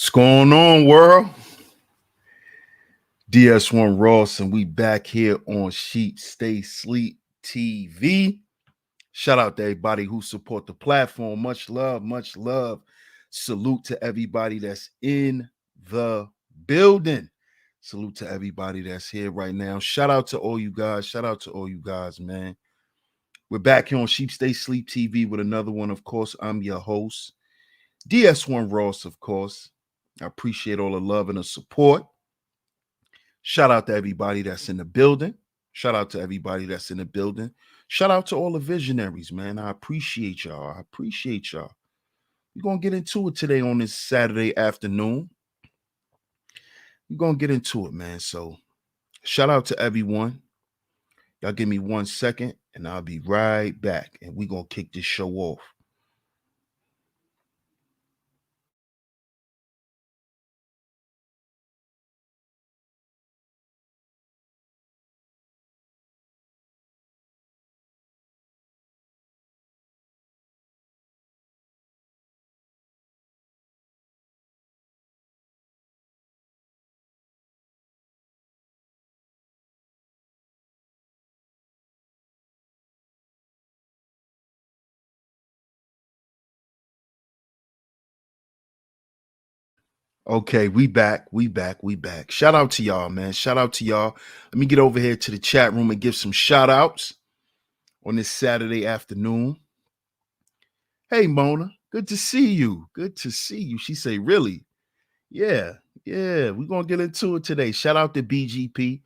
What's going on, world? DS1 Ross, and we back here on Sheep Stay Sleep TV. Shout out to everybody who support the platform. Much love, much love. Salute to everybody that's in the building. Salute to everybody that's here right now. Shout out to all you guys. Shout out to all you guys, man. We're back here on Sheep Stay Sleep TV with another one. Of course, I'm your host, DS1 Ross, of course. I appreciate all the love and the support. Shout out to everybody that's in the building. Shout out to everybody that's in the building. Shout out to all the visionaries, man. I appreciate y'all. I appreciate y'all. We're going to get into it today on this Saturday afternoon. We're going to get into it, man. So shout out to everyone. Y'all give me 1 second and I'll be right back. And we're going to kick this show off. Okay, we back. Shout out to y'all, man. Shout out to y'all. Let me get over here to the chat room and give some shout outs on this Saturday afternoon. Hey, Mona, good to see you. Good to see you. She say, really? Yeah, we're going to get into it today. Shout out to BGP.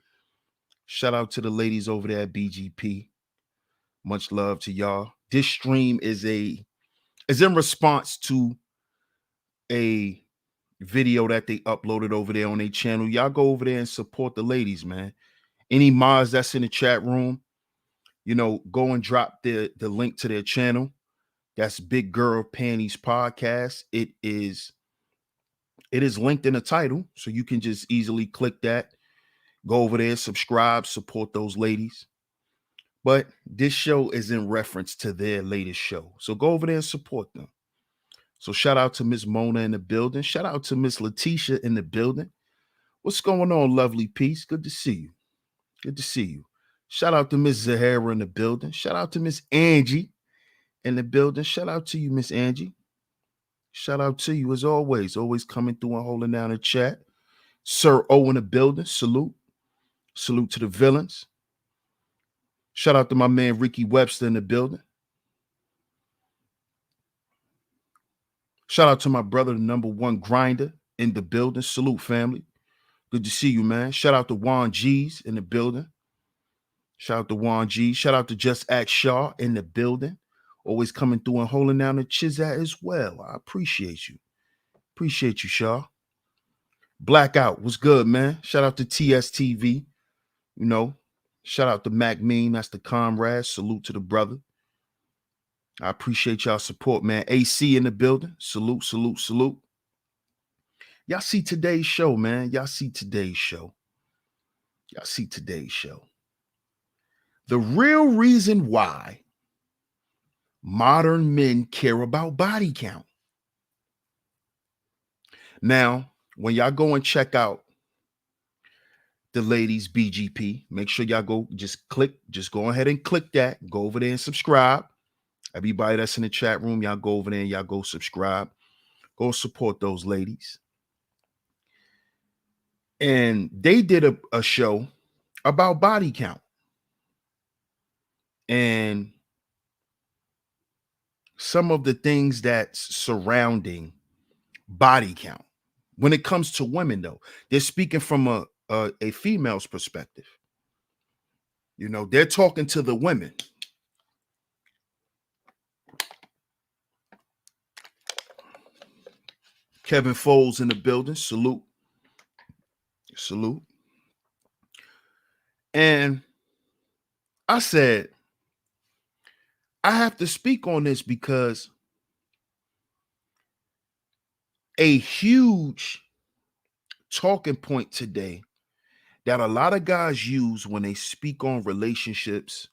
Shout out to the ladies over there at BGP. Much love to y'all. This stream is in response to a video that they uploaded over there on their channel. Y'all go over there and support the ladies, man. Any mods that's in the chat room, go and drop the link to their channel. That's Big Girl Panties Podcast. It is linked in the title, so you can just easily click that. Go over there, subscribe, support those ladies. But this show is in reference to their latest show. So go over there and support them. So shout out to Miss Mona in the building. Shout out to Miss Letitia in the building. What's going on, lovely piece? Good to see you. Good to see you. Shout out to Miss Zahara in the building. Shout out to Miss Angie in the building. Shout out to you, Miss Angie. Shout out to you as always coming through and holding down the chat. Sir O in the building. Salute to the villains. Shout out to my man Ricky Webster in the building. Shout out to my brother, the #1 grinder in the building. Salute, family. Good to see you, man. Shout out to Juan G's in the building. Shout out to Juan G. Shout out to Just Act Shaw in the building. Always coming through and holding down the Chizat as well. I appreciate you. Appreciate you, Shaw. Blackout, what's good, man? Shout out to TSTV. Shout out to Mac Mean. That's the comrade. Salute to the brother. I appreciate y'all support, man. AC in the building. Salute. Y'all see today's show, man. Y'all see today's show. The real reason why modern men care about body count. Now, when y'all go and check out the ladies BGP, make sure y'all go go ahead and click that. Go over there and subscribe. Everybody that's in the chat room, y'all go over there and y'all go subscribe. Go support those ladies. And they did a show about body count. And some of the things that's surrounding body count. When it comes to women, though, they're speaking from a female's perspective. They're talking to the women. Kevin Foles in the building. Salute. And I said, I have to speak on this because a huge talking point today that a lot of guys use when they speak on relationships,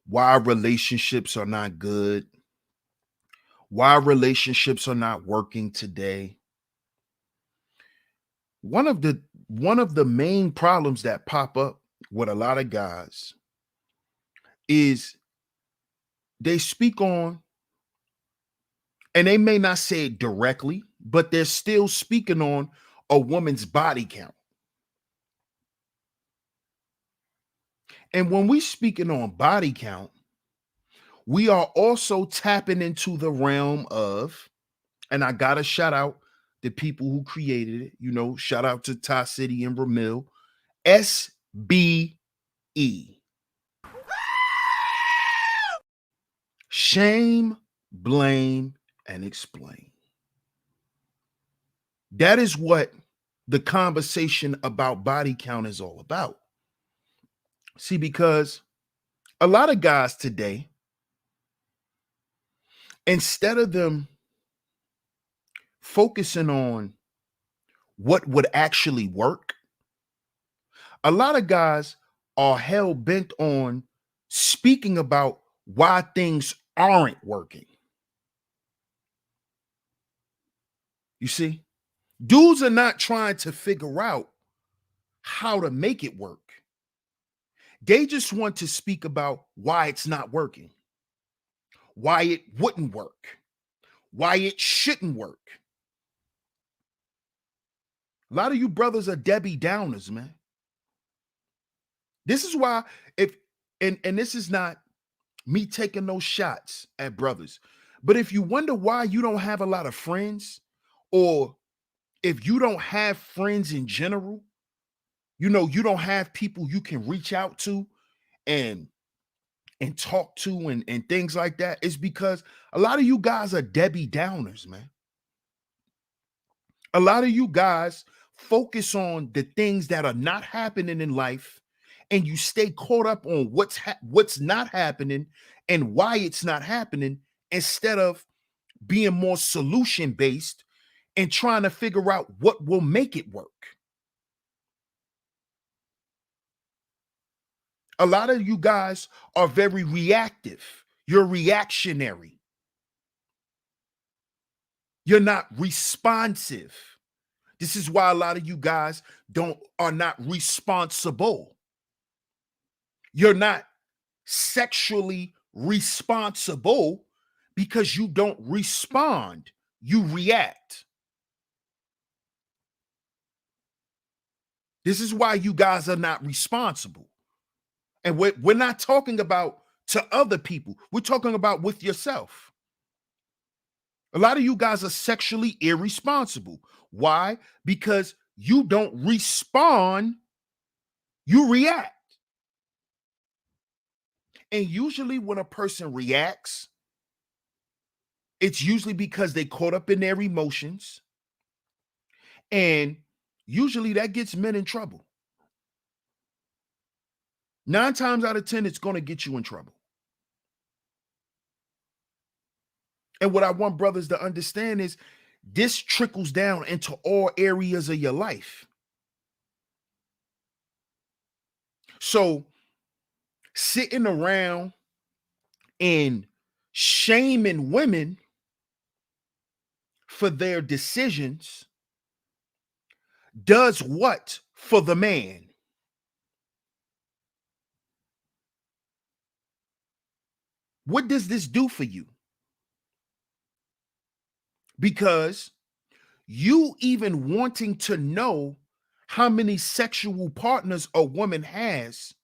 why relationships are not good, why relationships are not working today. One of the main problems that pop up with a lot of guys is they speak on, and they may not say it directly, but they're still speaking on a woman's body count. And when we speaking on body count, we are also tapping into the realm of, and I gotta shout out the people who created it. Shout out to Ty City and Ramil. SBE. Shame, blame, and explain. That is what the conversation about body count is all about. See, because a lot of guys today, instead of them focusing on what would actually work, a lot of guys are hell bent on speaking about why things aren't working. You see, dudes are not trying to figure out how to make it work. They just want to speak about why it's not working, why it wouldn't work, why it shouldn't work. A lot of you brothers are Debbie Downers, man. This is why, if and this is not me taking those shots at brothers, but if you wonder why you don't have a lot of friends, or if you don't have friends in general, you don't have people you can reach out to and talk to and things like that, it's because a lot of you guys are Debbie Downers, man. A lot of you guys focus on the things that are not happening in life, and you stay caught up on what's not happening and why it's not happening, instead of being more solution based and trying to figure out what will make it work. A lot of you guys are very reactive. You're reactionary. You're not responsive. This is why a lot of you guys are not responsible. You're not sexually responsible because you don't respond, you react. This is why you guys are not responsible. And we're not talking about to other people, we're talking about with yourself. A lot of you guys are sexually irresponsible. Why? Because you don't respond, you react. And usually when a person reacts, it's usually because they caught up in their emotions. And usually that gets men in trouble. 9 times out of 10, it's going to get you in trouble. And what I want brothers to understand is this trickles down into all areas of your life. So sitting around and shaming women for their decisions does what for the man? What does this do for you? Because you even wanting to know how many sexual partners a woman has,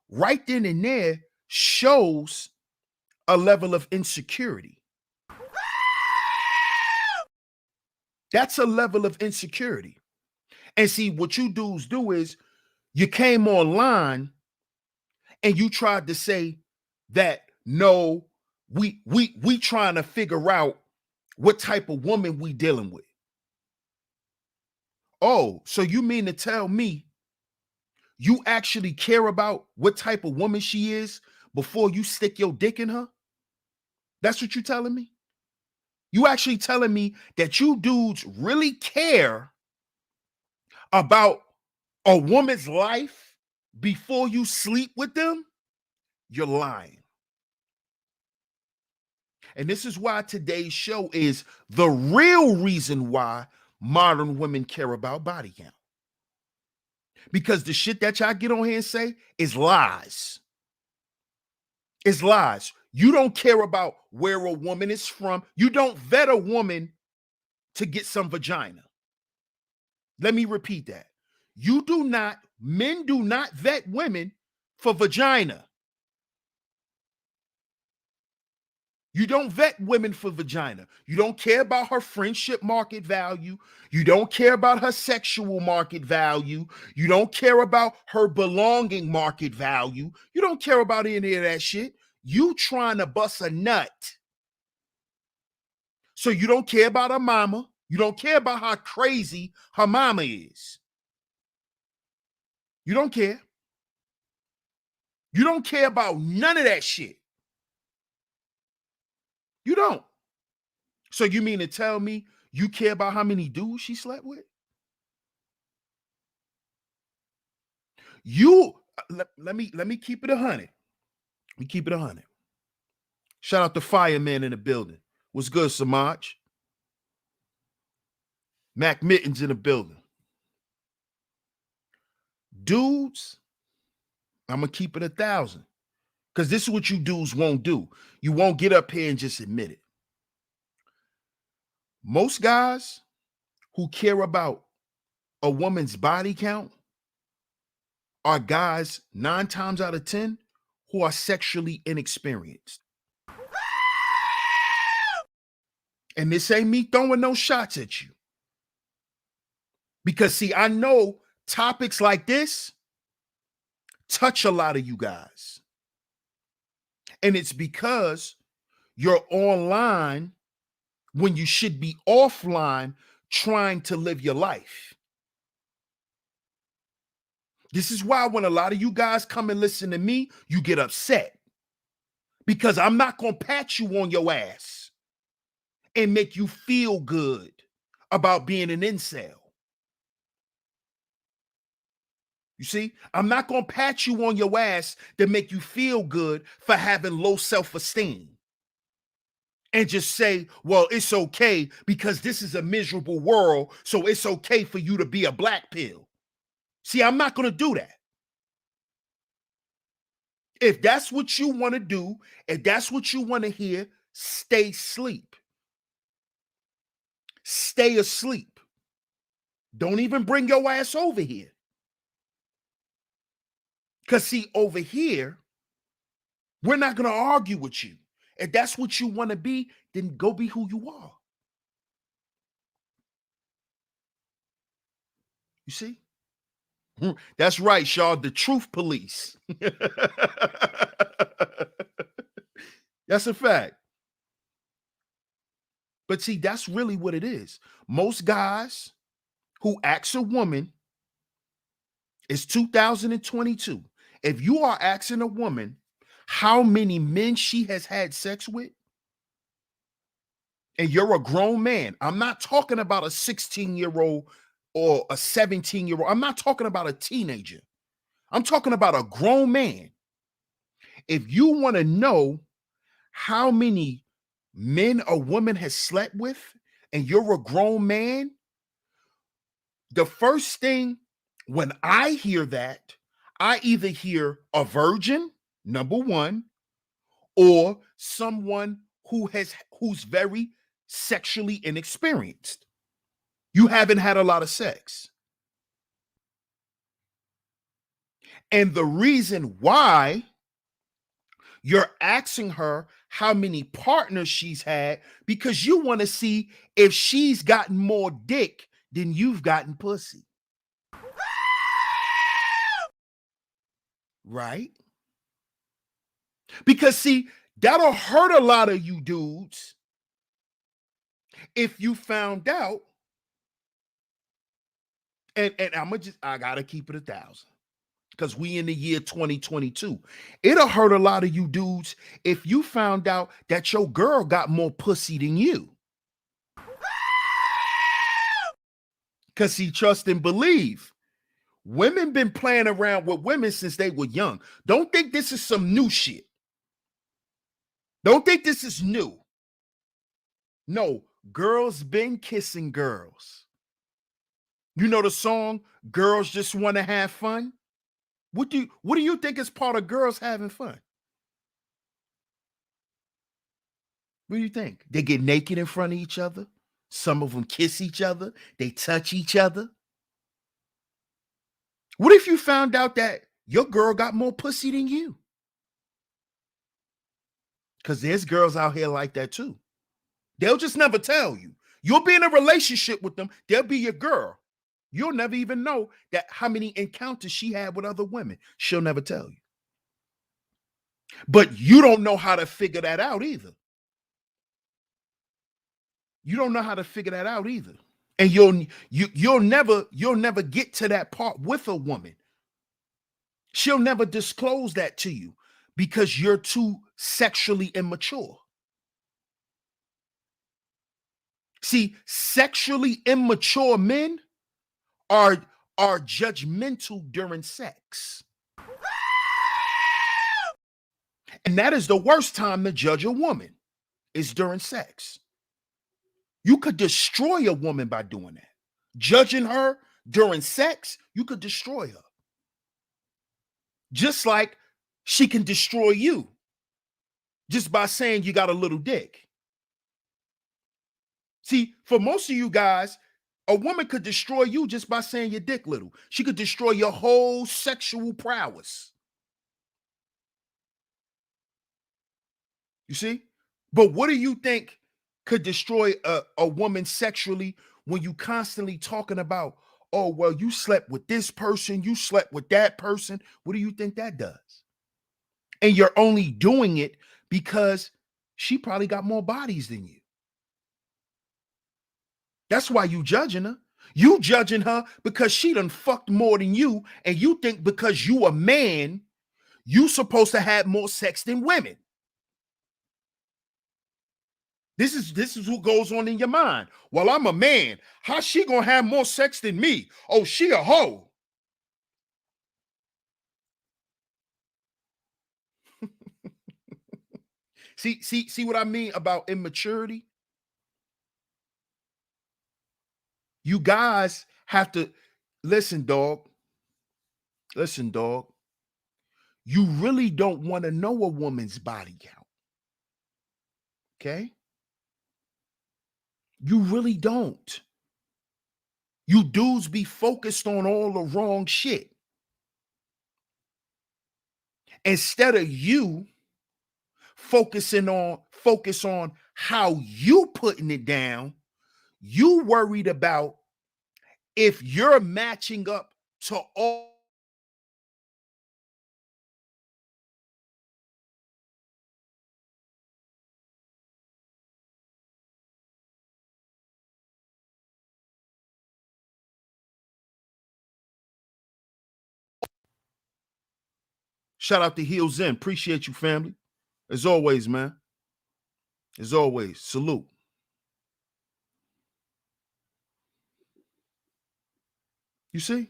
right then and there, shows a level of insecurity. That's a level of insecurity. And see, what you dudes do is you came online and you tried to say that, no, we trying to figure out what type of woman we dealing with. Oh, so you mean to tell me you actually care about what type of woman she is before you stick your dick in her? That's what you're telling me? You actually telling me that you dudes really care about a woman's life before you sleep with them? You're lying. And this is why today's show is the real reason why modern women care about body count. Because the shit that y'all get on here and say is lies. It's lies. You don't care about where a woman is from. You don't vet a woman to get some vagina. Let me repeat that. Men do not vet women for vagina. You don't vet women for vagina. You don't care about her friendship market value. You don't care about her sexual market value. You don't care about her belonging market value. You don't care about any of that shit. You trying to bust a nut. So you don't care about her mama. You don't care about how crazy her mama is. You don't care. You don't care about none of that shit. You don't. So you mean to tell me you care about how many dudes she slept with? Let me keep it 100. Let me keep it 100. Shout out the fireman in the building. What's good, Samaj? Mac Mittens in the building. Dudes, I'm gonna keep it 1,000. Because this is what you dudes won't do. You won't get up here and just admit it. Most guys who care about a woman's body count are guys 9 times out of 10 who are sexually inexperienced. And this ain't me throwing no shots at you. Because see, I know topics like this touch a lot of you guys. And it's because you're online when you should be offline trying to live your life. This is why when a lot of you guys come and listen to me, you get upset. Because I'm not going to pat you on your ass and make you feel good about being an incel. You see, I'm not going to pat you on your ass to make you feel good for having low self-esteem and just say, well, it's okay because this is a miserable world, so it's okay for you to be a black pill. See, I'm not going to do that. If that's what you want to do, if that's what you want to hear, stay asleep. Stay asleep. Don't even bring your ass over here. Because see, over here, we're not going to argue with you. If that's what you want to be, then go be who you are. You see? That's right, Shaw, the truth police. That's a fact. But see, that's really what it is. Most guys who ask a woman, it's 2022. If you are asking a woman how many men she has had sex with, and you're a grown man, I'm not talking about a 16-year-old or a 17-year-old. I'm not talking about a teenager. I'm talking about a grown man. If you want to know how many men a woman has slept with, and you're a grown man, the first thing when I hear that, I either hear a virgin, number one, or someone who's very sexually inexperienced. You haven't had a lot of sex. And the reason why you're asking her how many partners she's had, because you want to see if she's gotten more dick than you've gotten pussy. Right? Because see, that'll hurt a lot of you dudes if you found out. And I gotta keep it 1,000. Because we in the year 2022. It'll hurt a lot of you dudes if you found out that your girl got more pussy than you. Because see, trust and believe. Women been playing around with women since they were young. Don't think this is some new shit. Don't think this is new. No, girls been kissing girls. You know the song Girls Just Want to Have Fun? What do you think is part of girls having fun? What do you think? They get naked in front of each other. Some of them kiss each other. They touch each other. What if you found out that your girl got more pussy than you? Because there's girls out here like that too. They'll just never tell you. You'll be in a relationship with them. They'll be your girl. You'll never even know that how many encounters she had with other women. She'll never tell you. But you don't know how to figure that out either. You don't know how to figure that out either. And you'll never get to that part with a woman. She'll never disclose that to you because you're too sexually immature. See, sexually immature men are judgmental during sex. And that is the worst time to judge a woman, is during sex. You could destroy a woman by doing that. Judging her during sex, you could destroy her. Just like she can destroy you just by saying you got a little dick. See, for most of you guys, a woman could destroy you just by saying your dick little. She could destroy your whole sexual prowess. You see? But what do you think could destroy a woman sexually when you constantly talking about, oh, well, you slept with this person, you slept with that person? What do you think that does? And you're only doing it because she probably got more bodies than you. That's why you judging her. You judging her because she done fucked more than you, and you think because you a man, you supposed to have more sex than women. This is what goes on in your mind. Well, I'm a man. How's she gonna have more sex than me? Oh, she a hoe. See what I mean about immaturity? You guys have to listen, dog. Listen, dog. You really don't want to know a woman's body count. Okay? You really don't. You dudes be focused on all the wrong shit. Instead of you focus on how you putting it down, you worried about if you're matching up to all. Shout out to Heels In. Appreciate you, family. As always, man. As always, salute. You see?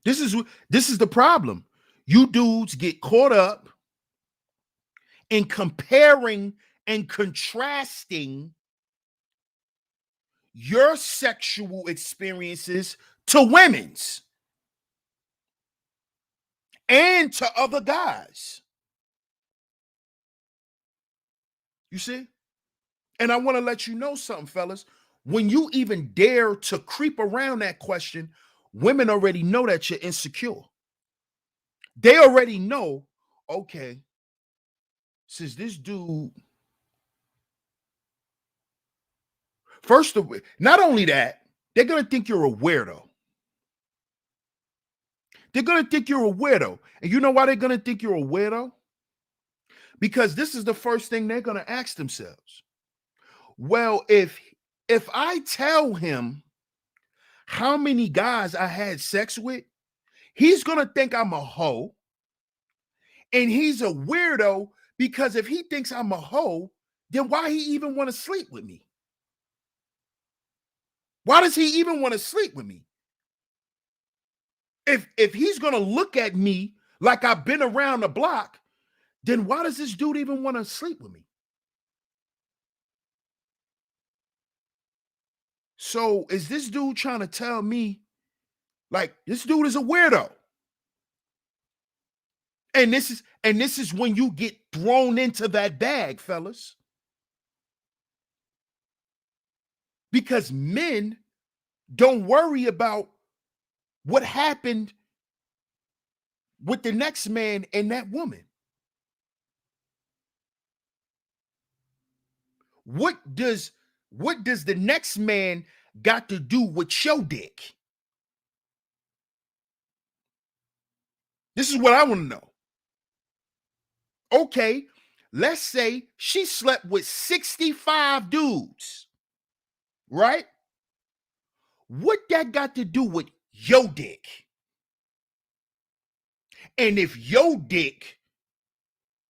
This is the problem. You dudes get caught up in comparing and contrasting your sexual experiences to women's and to other guys. You see? And I want to let you know something, fellas. When you even dare to creep around that question, women already know that you're insecure. They already know, okay, since this dude, first of all, not only that, they're going to think you're a weirdo. They're going to think you're a weirdo. And you know why they're going to think you're a weirdo? Because this is the first thing they're going to ask themselves. Well, if I tell him how many guys I had sex with, he's going to think I'm a hoe. And he's a weirdo because if he thinks I'm a hoe, then why he even want to sleep with me? Why does he even want to sleep with me? If he's going to look at me like I've been around the block, then why does this dude even want to sleep with me? So is this dude trying to tell me, like, this dude is a weirdo? And this is when you get thrown into that bag, fellas. Because men don't worry about what happened with the next man and that woman. What does the next man got to do with your dick? This is what I want to know. Okay, let's say she slept with 65 dudes, right? What that got to do with your dick? And if your dick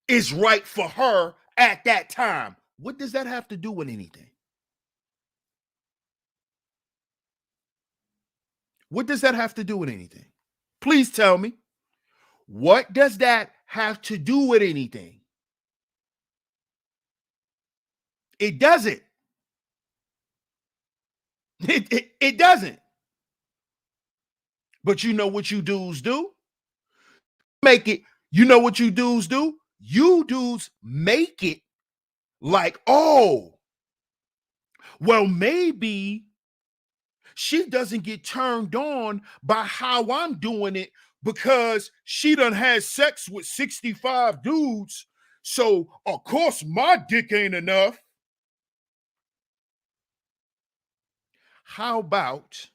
is right for her at that time, what does that have to do with anything? What does that have to do with anything? Please tell me. What does that have to do with anything? It doesn't. It doesn't. But you know what you dudes do? Make it, you know what you dudes do? You dudes make it like, oh, well, maybe she doesn't get turned on by how I'm doing it because she done had sex with 65 dudes. So, of course, my dick ain't enough. How about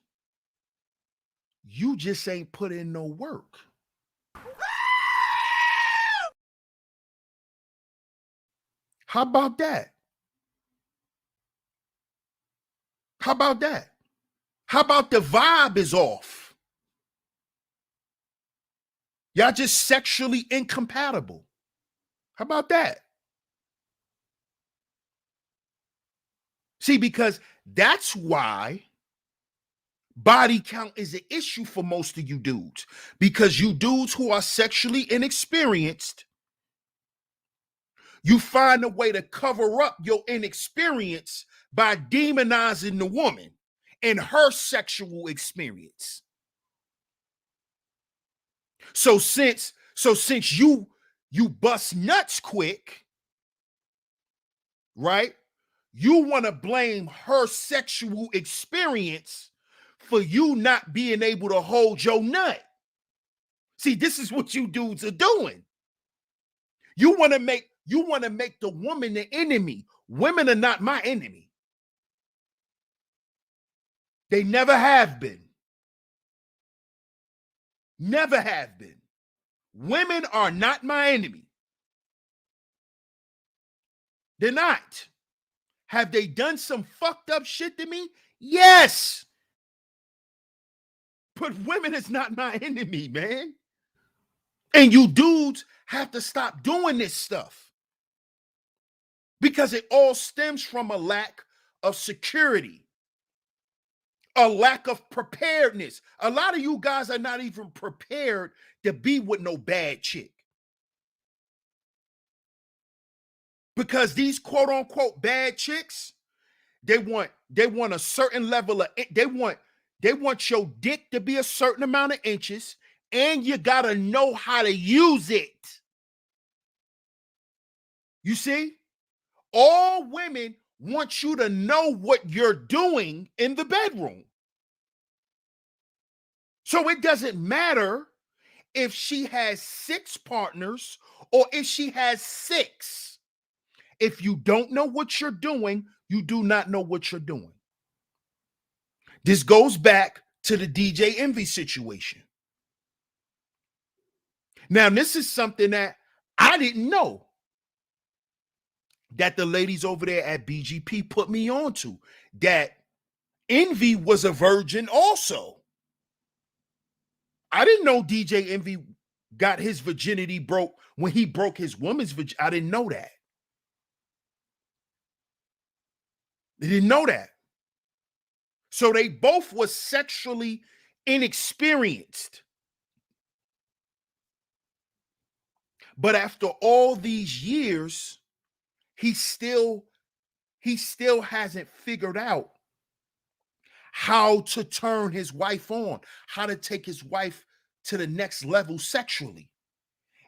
you just ain't put in no work? How about that? How about that? How about the vibe is off? Y'all just sexually incompatible. How about that? See, because that's why body count is an issue for most of you dudes. Because you dudes who are sexually inexperienced, you find a way to cover up your inexperience by demonizing the woman and her sexual experience. So since you bust nuts quick, right? You want to blame her sexual experience for you not being able to hold your nut. See, this is what you dudes are doing. You want to make the woman the enemy. Women are not my enemy. They never have been. Never have been. Women are not my enemy. They're not. Have they done some fucked up shit to me? Yes. But women is not my enemy, man. And you dudes have to stop doing this stuff because it all stems from a lack of security, a lack of preparedness. A lot of you guys are not even prepared to be with no bad chick. Because these quote unquote bad chicks, they want a certain level of, they want your dick to be a certain amount of inches, and you gotta know how to use it. You see? All women want you to know what you're doing in the bedroom. So it doesn't matter if she has 6 partners or if she has 6. If you don't know what you're doing, you do not know what you're doing. This goes back to the DJ Envy situation. Now, this is something that I didn't know that the ladies over there at BGP put me on to, that Envy was a virgin also. I didn't know DJ Envy got his virginity broke when he broke his woman's virginity. I didn't know that. They didn't know that. So they both were sexually inexperienced. But after all these years, he still hasn't figured out how to turn his wife on, how to take his wife to the next level sexually.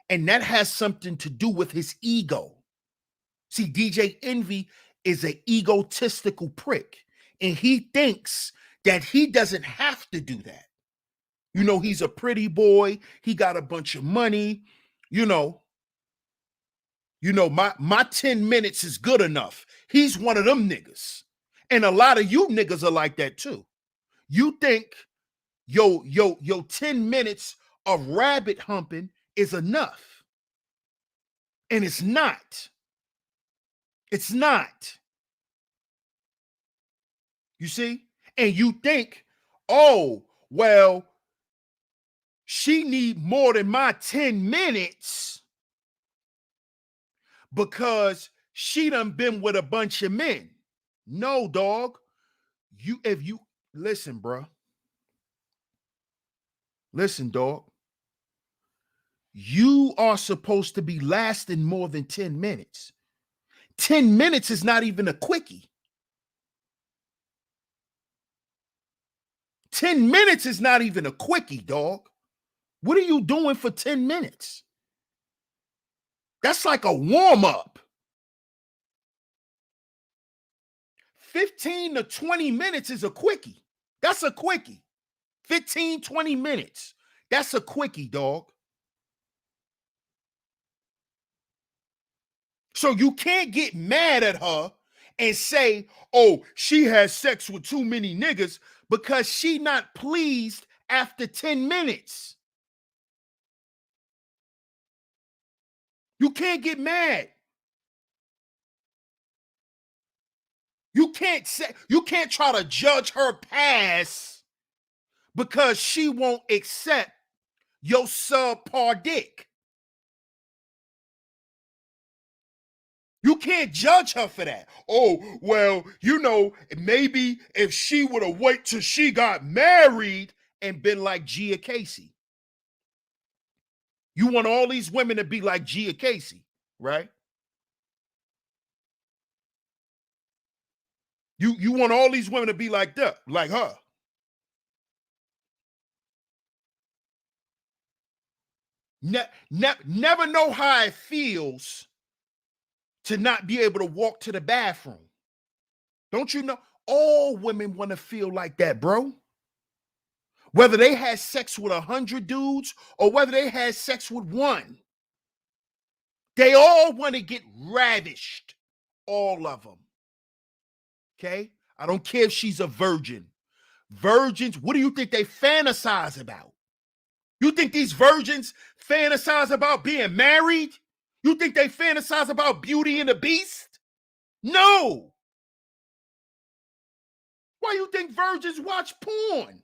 And that has something to do with his ego. See, DJ Envy is an egotistical prick, and he thinks that he doesn't have to do that. You know, he's a pretty boy. He got a bunch of money. You know, my 10 minutes is good enough. He's one of them niggas. And a lot of you niggas are like that too. You think yo 10 minutes of rabbit humping is enough. And it's not. It's not. You see? And you think, oh, well, she need more than my 10 minutes because she done been with a bunch of men. No, dog. If you listen, bro. Listen, dog. You are supposed to be lasting more than 10 minutes. 10 minutes is not even a quickie. 10 minutes is not even a quickie, dog. What are you doing for 10 minutes? That's like a warm-up. 15 to 20 minutes is a quickie. That's a quickie. 15, 20 minutes. That's a quickie, dog. So you can't get mad at her and say, oh, she has sex with too many niggas because she not pleased after 10 minutes. You can't get mad. You can't try to judge her past because she won't accept your subpar dick. You can't judge her for that. Oh, well, maybe if she would have waited till she got married and been like Gia Casey. You want all these women to be like Gia Casey, right? You want all these women to be like that, like her. Never know how it feels to not be able to walk to the bathroom. Don't you know? All women want to feel like that, bro. Whether they had sex with 100 dudes or whether they had sex with one, they all want to get ravished. All of them. Okay? I don't care if she's a virgin. Virgins, what do you think they fantasize about? You think these virgins fantasize about being married? You think they fantasize about Beauty and the Beast? No. Why you think virgins watch porn?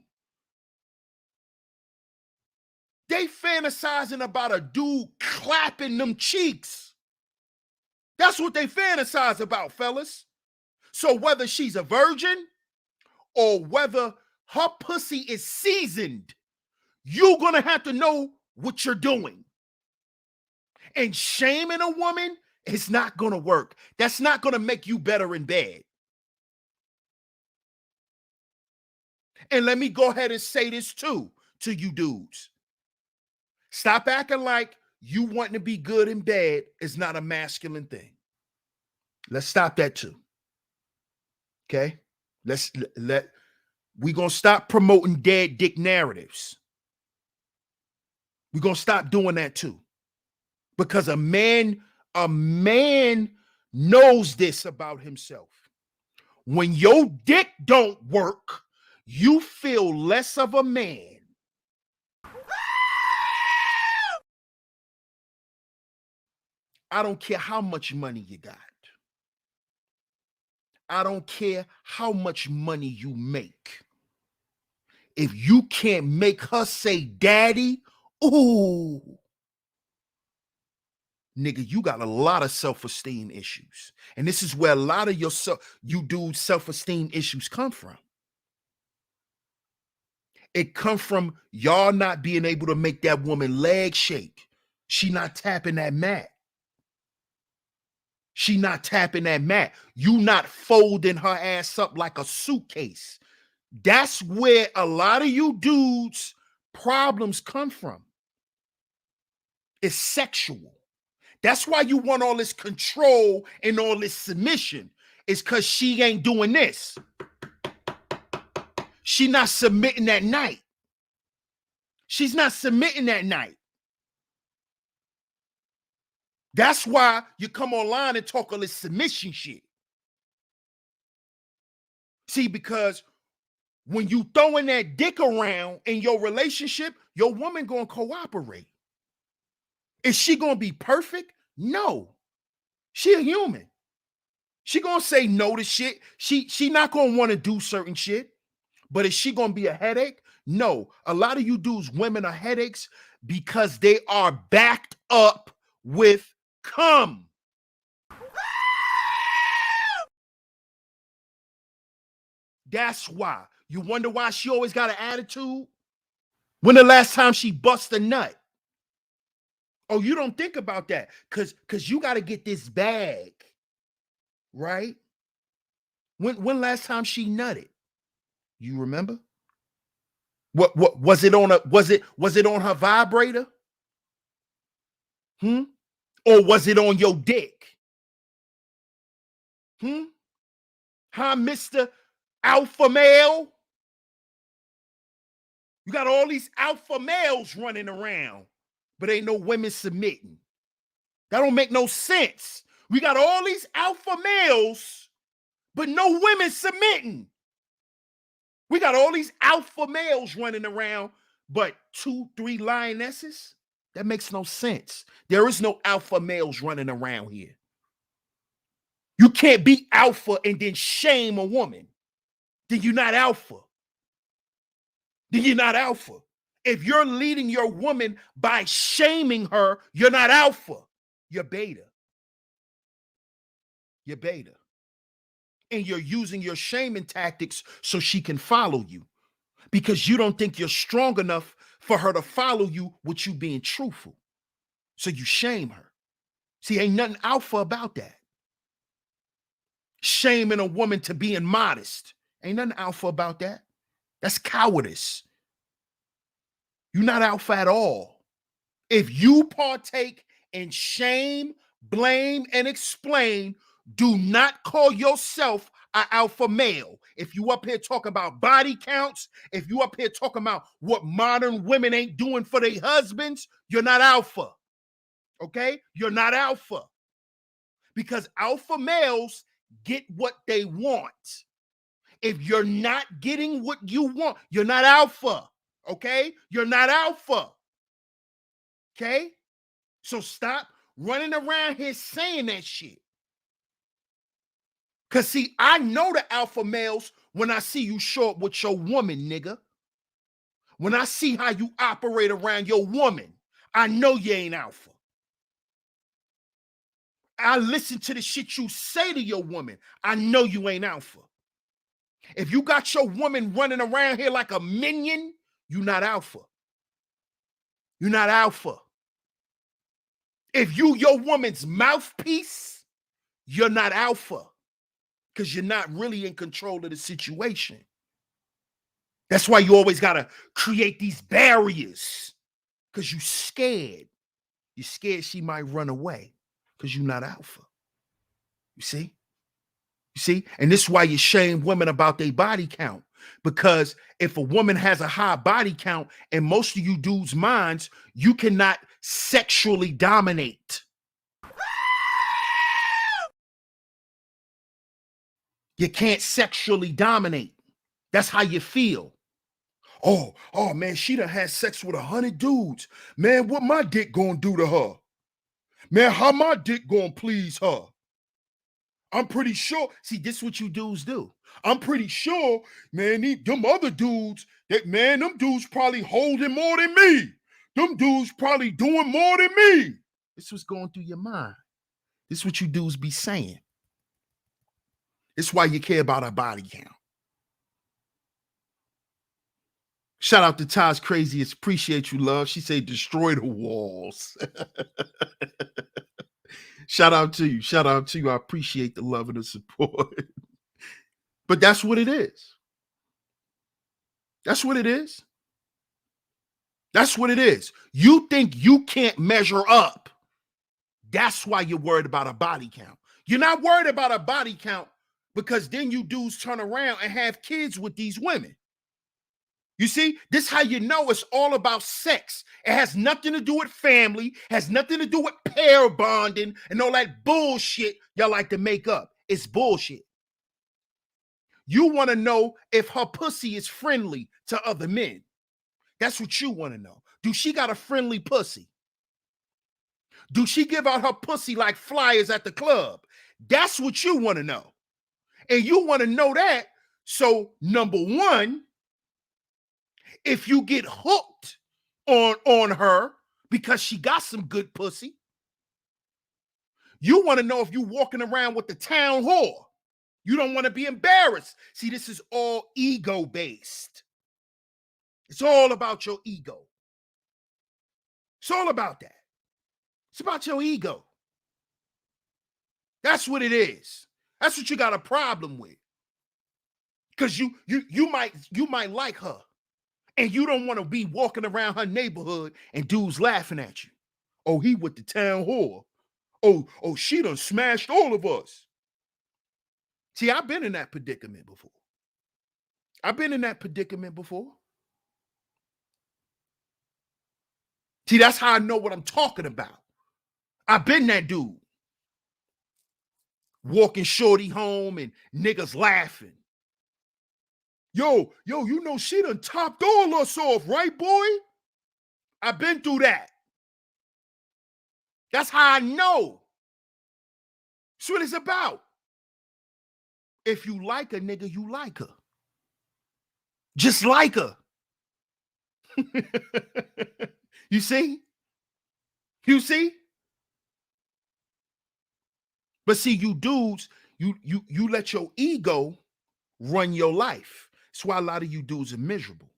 They fantasizing about a dude clapping them cheeks. That's what they fantasize about, fellas. So whether she's a virgin or whether her pussy is seasoned, you're going to have to know what you're doing. And shaming a woman is not going to work. That's not going to make you better in bed. And let me go ahead and say this too to you dudes. Stop acting like you wanting to be good in bed is not a masculine thing. Let's stop that too. Okay? We're going to stop promoting dead dick narratives. We're going to stop doing that too. Because a man knows this about himself. When your dick don't work, you feel less of a man. I don't care how much money you got. I don't care how much money you make. If you can't make her say daddy, ooh, nigga, you got a lot of self-esteem issues. And this is where a lot of you dudes' self-esteem issues come from. It come from y'all not being able to make that woman leg shake. She not tapping that mat. She not tapping that mat. You not folding her ass up like a suitcase. That's where a lot of you dudes' problems come from. It's sexual. That's why you want all this control and all this submission. It's because she ain't doing this. She not submitting that night. She's not submitting that night. That's why you come online and talk all this submission shit. See, because when you throwing that dick around in your relationship, your woman gonna cooperate. Is she gonna be perfect? No. She a human. She gonna say no to shit. She not gonna want to do certain shit. But is she gonna be a headache? No. A lot of you dudes, women are headaches because they are backed up with cum. That's why. You wonder why she always got an attitude? When the last time she bust a nut? Oh, you don't think about that because you got to get this bag, right? When last time she nutted? You remember? What was it on was it on her vibrator? Or was it on your dick? Huh, Mr. Alpha Male? You got all these alpha males running around, but ain't no women submitting. That don't make no sense. We got all these alpha males, but no women submitting. We got all these alpha males running around, but 2, 3 lionesses? That makes no sense. There is no alpha males running around here. You can't be alpha and then shame a woman. Then you're not alpha. Then you're not alpha. If you're leading your woman by shaming her, you're not alpha. You're beta. You're beta. And you're using your shaming tactics so she can follow you because you don't think you're strong enough for her to follow you with you being truthful. So you shame her. See, ain't nothing alpha about that. Shaming a woman to being modest. Ain't nothing alpha about that. That's cowardice. You're not alpha at all. If you partake in shame, blame, and explain, do not call yourself an alpha male. If you up here talking about body counts, if you up here talking about what modern women ain't doing for their husbands, you're not alpha. Okay? You're not alpha. Because alpha males get what they want. If you're not getting what you want, you're not alpha. Okay? You're not alpha. Okay? So stop running around here saying that shit. Because, see, I know the alpha males when I see you show up with your woman, nigga. When I see how you operate around your woman, I know you ain't alpha. I listen to the shit you say to your woman. I know you ain't alpha. If you got your woman running around here like a minion, you're not alpha. You're not alpha. If you your woman's mouthpiece, you're not alpha. Because you're not really in control of the situation. That's why you always got to create these barriers. Because you're scared. You're scared she might run away. Because you're not alpha. You see? You see? And this is why you shame women about their body count. Because if a woman has a high body count in most of you dudes' minds, you cannot sexually dominate. You can't sexually dominate. That's how you feel. Oh man, she done had sex with 100 dudes. Man, what my dick gonna do to her? Man, how my dick gonna please her? I'm pretty sure. See, this is what you dudes do. I'm pretty sure, man, them other dudes, them dudes probably holding more than me. Them dudes probably doing more than me. This was going through your mind. This is what you dudes be saying. This is why you care about our body count. Shout out to Taj Craziest. Appreciate you, love. She said, destroy the walls. Shout out to you. Shout out to you. I appreciate the love and the support. But that's what it is. That's what it is. That's what it is. You think you can't measure up. That's why you're worried about a body count. You're not worried about a body count because then you dudes turn around and have kids with these women. You see, this is how you know it's all about sex. It has nothing to do with family, has nothing to do with pair bonding and all that bullshit y'all like to make up. It's bullshit. You want to know if her pussy is friendly to other men. That's what you want to know. Do she got a friendly pussy? Do she give out her pussy like flyers at the club? That's what you want to know. And you want to know that. So, number one, if you get hooked on her because she got some good pussy, you want to know if you walking around with the town whore. You don't want to be embarrassed. See, this is all ego-based. It's all about your ego. It's all about that. It's about your ego. That's what it is. That's what you got a problem with. Because you might like her. And you don't want to be walking around her neighborhood and dudes laughing at you. Oh, he with the town whore. Oh, she done smashed all of us. See, I've been in that predicament before. See, that's how I know what I'm talking about. I've been that dude. Walking shorty home and niggas laughing. Yo, you know she done topped all us off, right, boy? I've been through that. That's how I know. That's what it's about. If you like a nigga, you like her. Just like her. You see? You see? But see, you dudes, you let your ego run your life. That's why a lot of you dudes are miserable.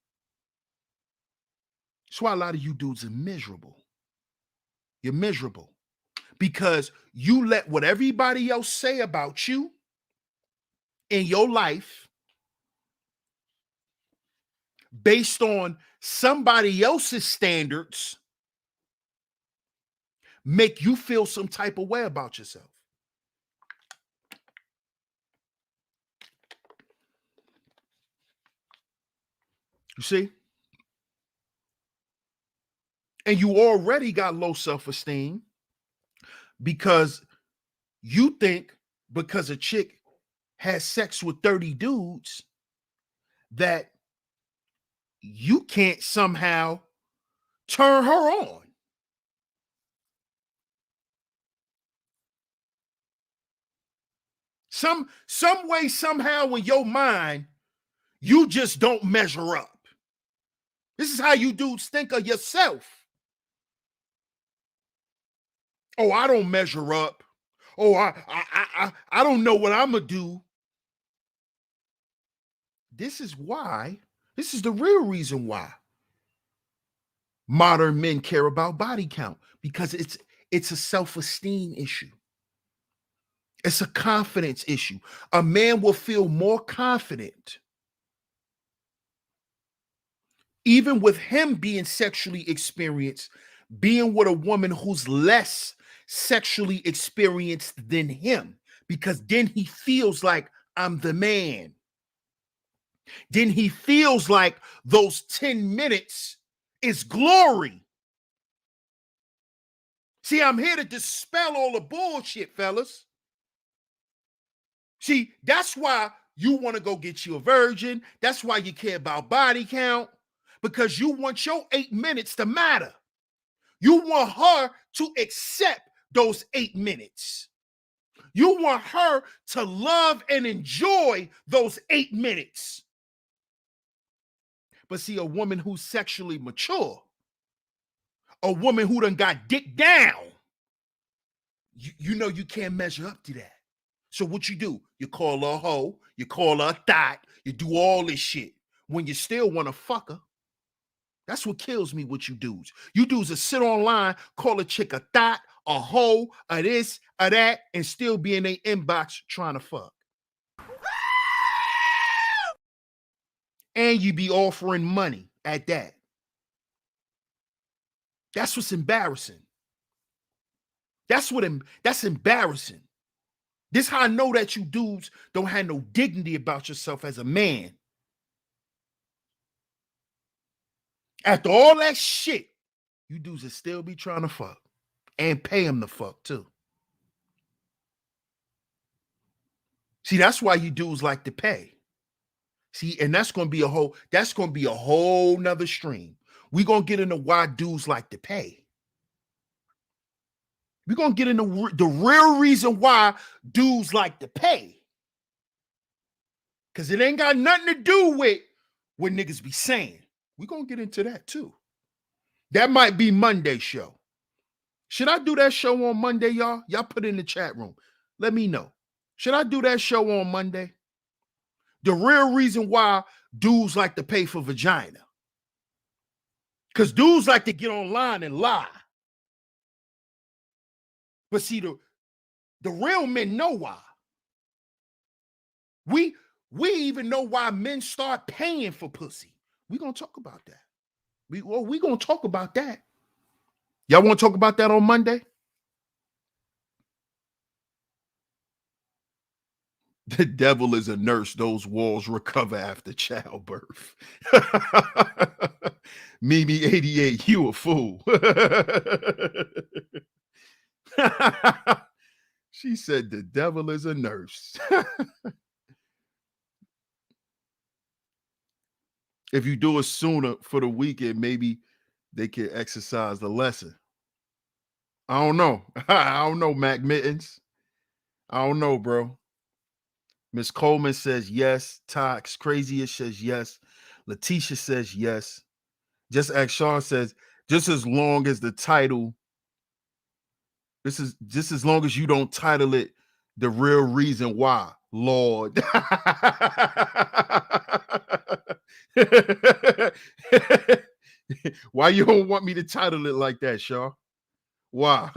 You're miserable because you let what everybody else say about you in your life based on somebody else's standards make you feel some type of way about yourself. You see? And you already got low self-esteem because you think because a chick has sex with 30 dudes that you can't somehow turn her on. Some way, somehow in your mind, you just don't measure up. This is how you dudes think of yourself. Oh, I don't measure up. Oh, I don't know what I'm gonna do. This is the real reason why modern men care about body count, because it's a self-esteem issue. It's a confidence issue. A man will feel more confident even with him being sexually experienced, being with a woman who's less sexually experienced than him, because then he feels like I'm the man. Then he feels like those 10 minutes is glory. See, I'm here to dispel all the bullshit, fellas. See, that's why you want to go get you a virgin. That's why you care about body count, because you want your 8 minutes to matter. You want her to accept those 8 minutes. You want her to love and enjoy those 8 minutes. But see, a woman who's sexually mature, a woman who done got dick down, you know you can't measure up to that. So what you do? You call her a hoe, you call her a thot, you do all this shit when you still want to fuck her. That's what kills me with you dudes. You dudes will sit online, call a chick a thot, a hoe, a this, a that, and still be in their inbox trying to fuck. And you be offering money at that. That's what's embarrassing. That's embarrassing. This how I know that you dudes don't have no dignity about yourself as a man. After all that shit, you dudes will still be trying to fuck. And pay him the fuck too. See, that's why you dudes like to pay. See, and that's gonna be a whole nother stream. We're gonna get into why dudes like to pay. We're gonna get into the real reason why dudes like to pay. Cause it ain't got nothing to do with what niggas be saying. We're gonna get into that too. That might be Monday show. Should I do that show on Monday, y'all? Y'all put it in the chat room. Let me know. Should I do that show on Monday? The real reason why dudes like to pay for vagina. Because dudes like to get online and lie. But see, the real men know why. We even know why men start paying for pussy. We're going to talk about that. We're going to talk about that. Y'all want to talk about that on Monday? The devil is a nurse. Those walls recover after childbirth. Mimi 88, you a fool. She said the devil is a nurse. If you do it sooner for the weekend, maybe they can exercise the lesson. I don't know. I don't know, Mac Mittens. I don't know, bro. Miss Coleman says yes. Tox Crazyish says yes. Letitia says yes. Just as Sean says, just as long as the title, this is just as long as you don't title it the real reason why, Lord. Why you don't want me to title it like that, Shaw? Why?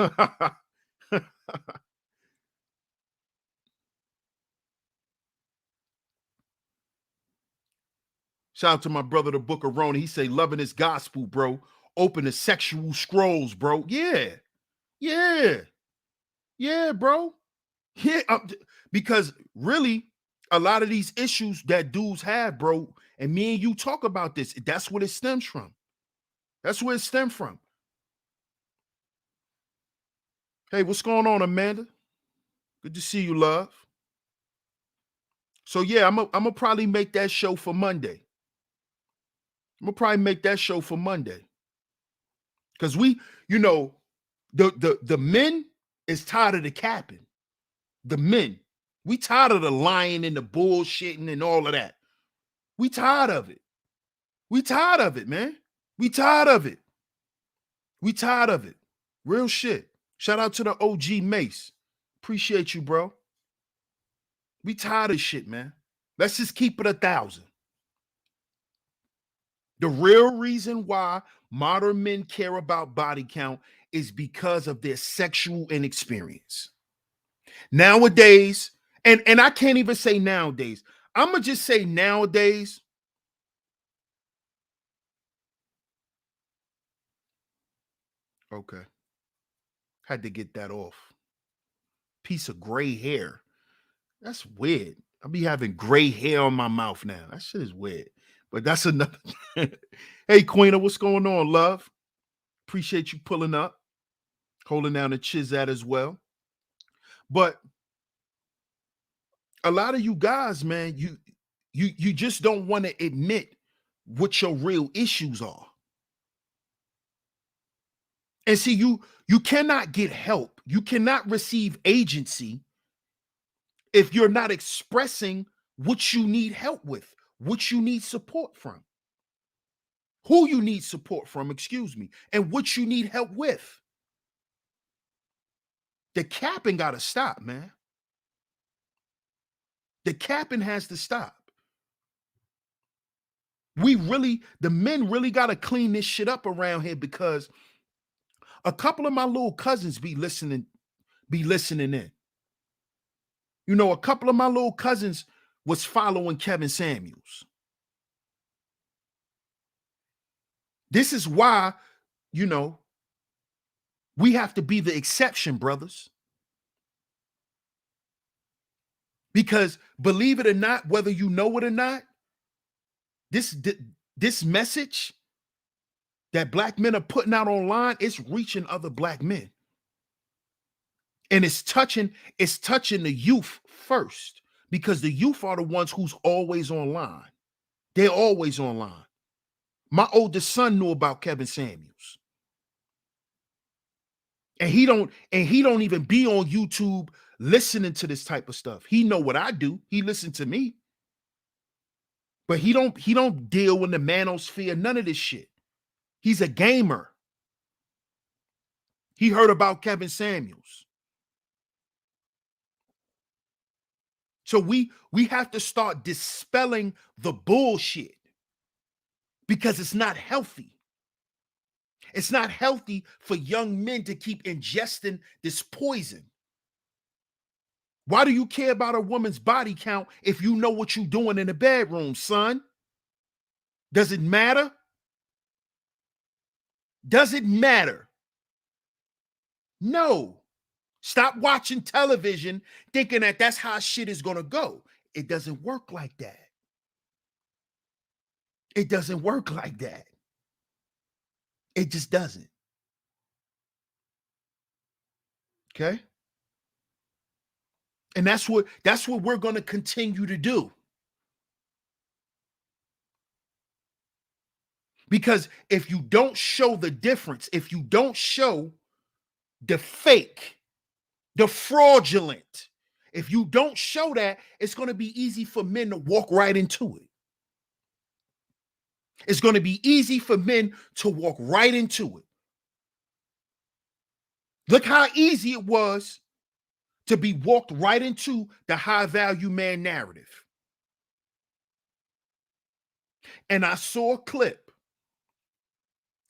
Shout out to my brother, the Book of Rona. He say, loving his gospel, bro. Open the sexual scrolls, bro. Yeah. Yeah, bro. Yeah, because really, a lot of these issues that dudes have, bro, and me and you talk about this, that's what it stems from. That's where it stems from. Hey, what's going on, Amanda? Good to see you, love. So yeah, I'm gonna probably make that show for Monday. I'm gonna probably make that show for Monday. Because we, the men is tired of the capping. The men. We tired of the lying and the bullshitting and all of that. We tired of it. We tired of it, man. We tired of it. We tired of it. Real shit. Shout out to the OG Mace. Appreciate you, bro. We tired of shit, man. Let's just keep it 1,000. The real reason why modern men care about body count is because of their sexual inexperience. Nowadays, and I can't even say nowadays. I'm going to just say nowadays. Okay. Had to get that off. Piece of gray hair. That's weird. I'll be having gray hair on my mouth now. That shit is weird. But that's another. Hey, Queena, what's going on, love? Appreciate you pulling up, holding down the Chizat as well. But a lot of you guys, man, you just don't want to admit what your real issues are. And see, you cannot get help. You cannot receive agency if you're not expressing what you need help with, what you need support from, who you need support from, excuse me, and what you need help with. The capping got to stop, man. The capping has to stop. The men really got to clean this shit up around here, because a couple of my little cousins be listening in. A couple of my little cousins was following Kevin Samuels. This is why, you know, we have to be the exception, brothers. Because believe it or not, whether you know it or not, this message that black men are putting out online, it's reaching other black men. And it's touching the youth first, because the youth are the ones who's always online. They're always online. My oldest son knew about Kevin Samuels. And he don't even be on YouTube listening to this type of stuff. He know what I do. He listen to me. But he don't deal with the manosphere, none of this shit. He's a gamer. He heard about Kevin Samuels. So we have to start dispelling the bullshit, because it's not healthy. It's not healthy for young men to keep ingesting this poison. Why do you care about a woman's body count if you know what you're doing in the bedroom, son? Does it matter? Does it matter? No. Stop watching television thinking that that's how shit is going to go. It doesn't work like that. It doesn't work like that. It just doesn't. Okay? And that's what we're going to continue to do. Because if you don't show the difference, if you don't show the fake, the fraudulent, if you don't show that, it's going to be easy for men to walk right into it. It's going to be easy for men to walk right into it. Look how easy it was to be walked right into the high value man narrative. And I saw a clip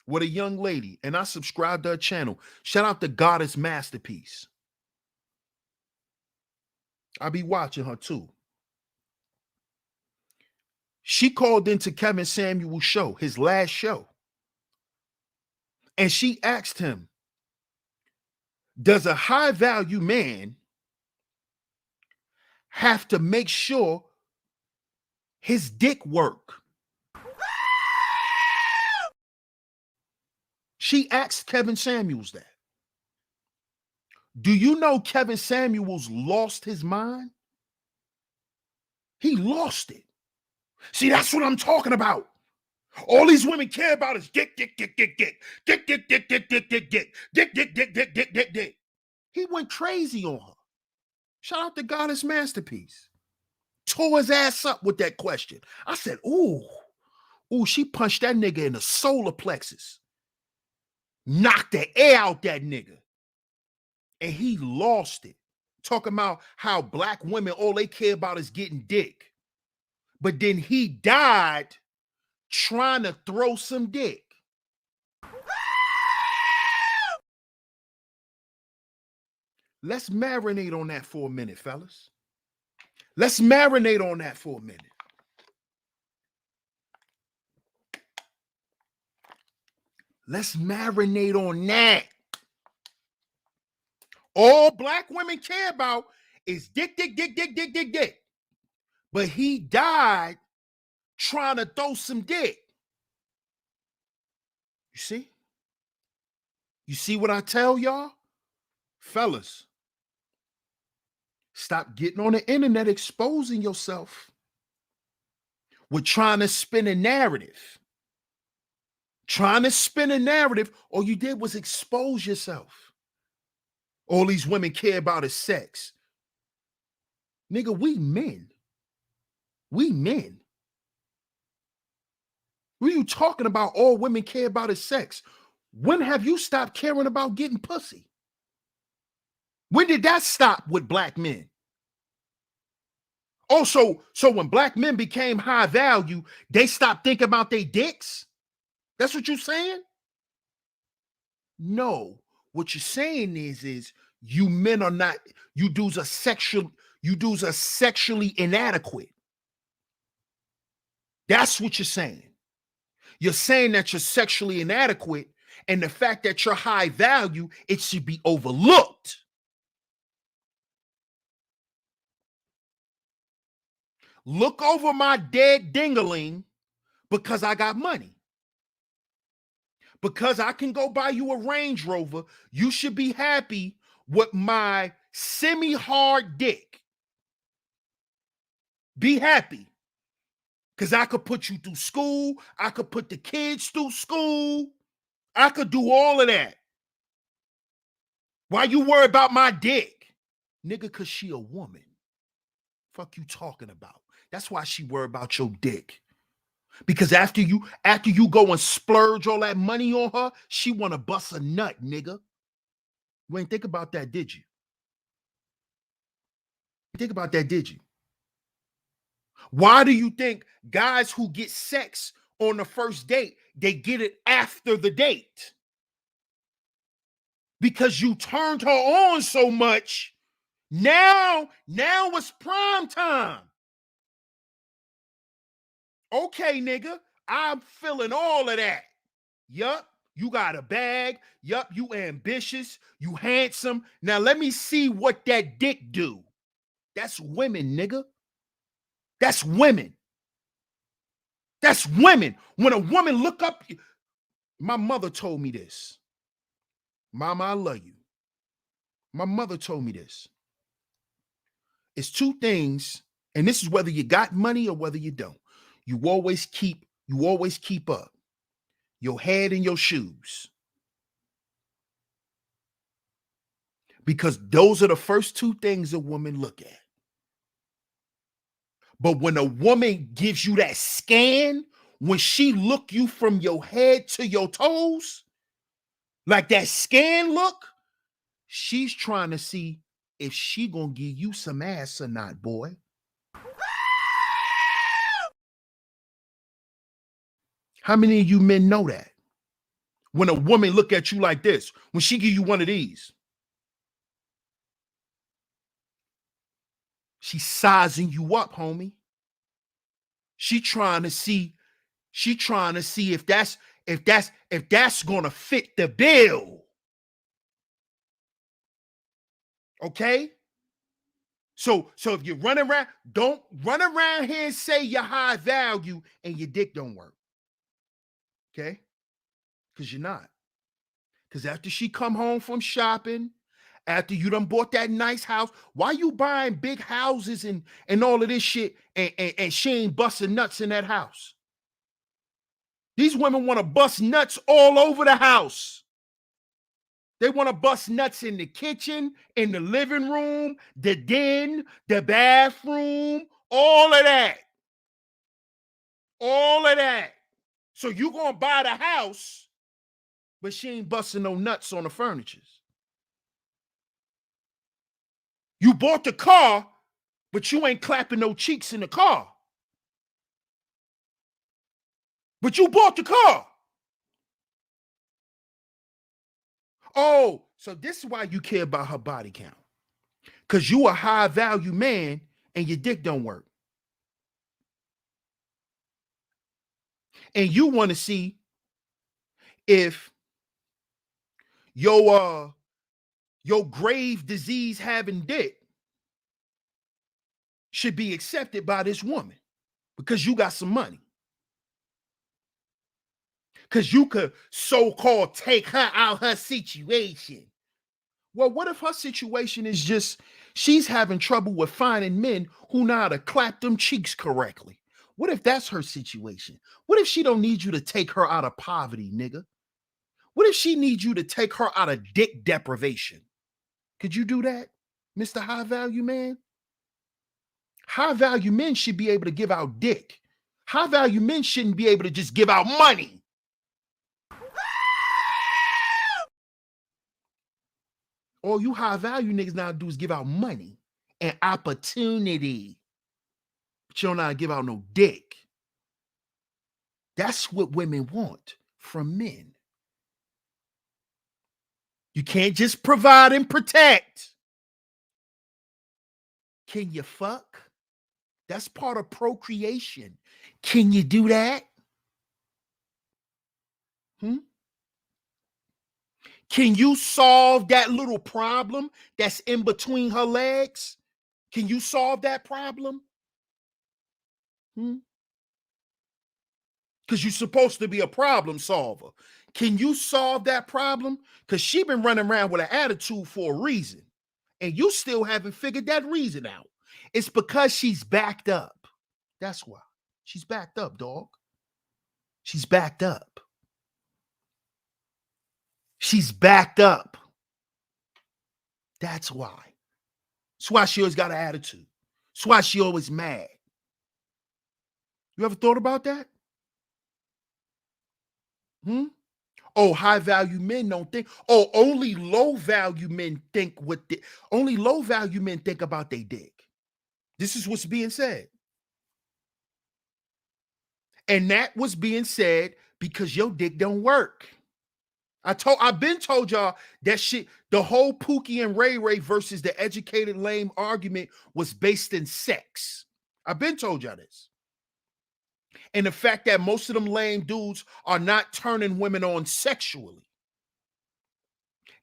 with a young lady, and I subscribed to her channel. Shout out to Goddess Masterpiece. I'll be watching her too. She called into Kevin Samuels' show, his last show. And she asked him, does a high value man have to make sure his dick work? She asked Kevin Samuels that. Do you know Kevin Samuels lost his mind? He lost it. See, that's what I'm talking about. All these women care about is dick, dick, dick, dick, dick, dick, dick, dick, dick, dick, dick, dick, dick, dick, dick, dick, dick, dick, dick. He went crazy on her. Shout out to Goddess Masterpiece. Tore his ass up with that question. I said, ooh, she punched that nigga in the solar plexus. Knocked the air out that nigga. And he lost it. Talking about how black women, all they care about is getting dick. But then he died trying to throw some dick. Let's marinate on that for a minute, fellas. Let's marinate on that for a minute. Let's marinate on that. All black women care about is dick, dick, dick, dick, dick, dick, dick. But he died trying to throw some dick. You see? You see what I tell y'all? Fellas, stop getting on the internet exposing yourself with trying to spin a narrative. Trying to spin a narrative, all you did was expose yourself. All these women care about is sex. Nigga, we men. We men. What are you talking about? All women care about is sex. When have you stopped caring about getting pussy? When did that stop with black men? Also, so when black men became high value, they stopped thinking about their dicks? That's what you're saying? No. What you're saying is you men are not, you dudes are sexually inadequate. That's what you're saying. You're saying that you're sexually inadequate, and the fact that you're high value, it should be overlooked. Look over my dead dingaling because I got money. Because I can go buy you a Range Rover, you should be happy with my semi-hard dick. Be happy. Because I could put you through school. I could put the kids through school. I could do all of that. Why you worry about my dick? Nigga, because she a woman. Fuck you talking about? That's why she worry about your dick. Because after you go and splurge all that money on her, she want to bust a nut, nigga. You ain't think about that, did you? Think about that, did you? Why do you think guys who get sex on the first date, they get it after the date? Because you turned her on so much. Now it's prime time. Okay, nigga, I'm feeling all of that. Yup, you got a bag. Yup, you ambitious. You handsome. Now let me see what that dick do. That's women, nigga. That's women. That's women. When a woman look up, my mother told me this. Mama, I love you. My mother told me this. It's two things, and this is whether you got money or whether you don't. You always keep up. Your head in your shoes. Because those are the first two things a woman look at. But when a woman gives you that scan, when she look you from your head to your toes, like that scan look, she's trying to see if she gonna give you some ass or not, boy. How many of you men know that? When a woman look at you like this, when she give you one of these, she's sizing you up, homie. She trying to see if that's gonna fit the bill. Okay? So if you're running around, don't run around here and say you're high value and your dick don't work. Okay? Because you're not. Because after she come home from shopping, after you done bought that nice house, why you buying big houses and all of this shit and she ain't busting nuts in that house? These women want to bust nuts all over the house. They want to bust nuts in the kitchen, in the living room, the den, the bathroom, all of that. All of that. So you gonna buy the house, but she ain't busting no nuts on the furnitures. You bought the car, but you ain't clapping no cheeks in the car. But you bought the car. Oh, so this is why you care about her body count. Because you a high value man and your dick don't work. And you want to see if your grave disease having dick should be accepted by this woman because you got some money. Because you could so-called take her out her situation. Well, what if her situation is just she's having trouble with finding men who know how to clap them cheeks correctly? What if that's her situation? What if she don't need you to take her out of poverty, nigga? What if she needs you to take her out of dick deprivation? Could you do that, Mr. High Value Man? High value men should be able to give out dick. High value men shouldn't be able to just give out money. All you high value niggas now do is give out money and opportunity. But you don't know how to give out no dick. That's what women want from men. You can't just provide and protect. Can you fuck? That's part of procreation. Can you do that? Hmm? Can you solve that little problem that's in between her legs? Can you solve that problem? Hmm? Because you're supposed to be a problem solver. Can you solve that problem? Because she been running around with an attitude for a reason, and you still haven't figured that reason out. It's because she's backed up. That's why. She's backed up, dog. She's backed up. She's backed up. That's why. That's why she always got an attitude. That's why she always mad. You ever thought about that? Hmm? Oh, high value men don't think. Oh, only low value men think only low value men think about their dick. This is what's being said. And that was being said because your dick don't work. I've been told y'all that shit, the whole Pookie and Ray Ray versus the educated lame argument was based in sex. I've been told y'all this. And the fact that most of them lame dudes are not turning women on sexually.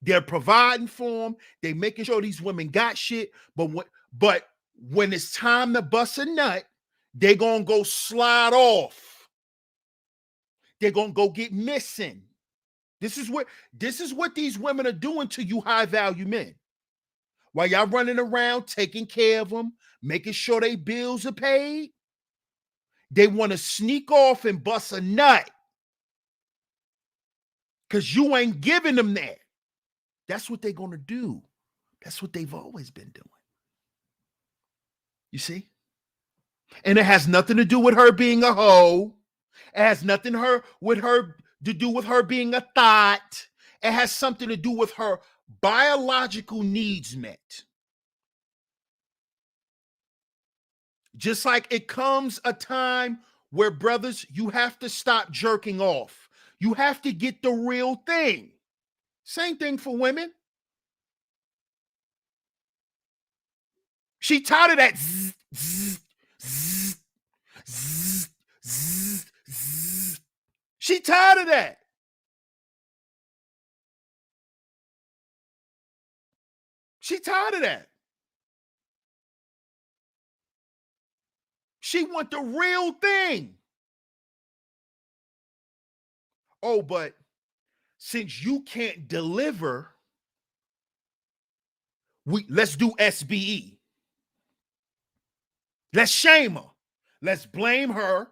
They're providing for them. They making sure these women got shit. But when it's time to bust a nut, they gonna go slide off. They're gonna go get missing. This is what these women are doing to you high value men. While y'all running around taking care of them, making sure their bills are paid, they want to sneak off and bust a nut because you ain't giving them that. That's what they're gonna do. That's what they've always been doing. You see? And it has nothing to do with her being a hoe. It has nothing to do with her being a thought. It has something to do with her biological needs met. Just like it comes a time where, brothers, you have to stop jerking off. You have to get the real thing. Same thing for women. She tired of that zzz, zzz, zzz, zzz, zzz, zzz. She tired of that. She tired of that. She want the real thing. Oh, but since you can't deliver, let's do SBE. Let's shame her. Let's blame her.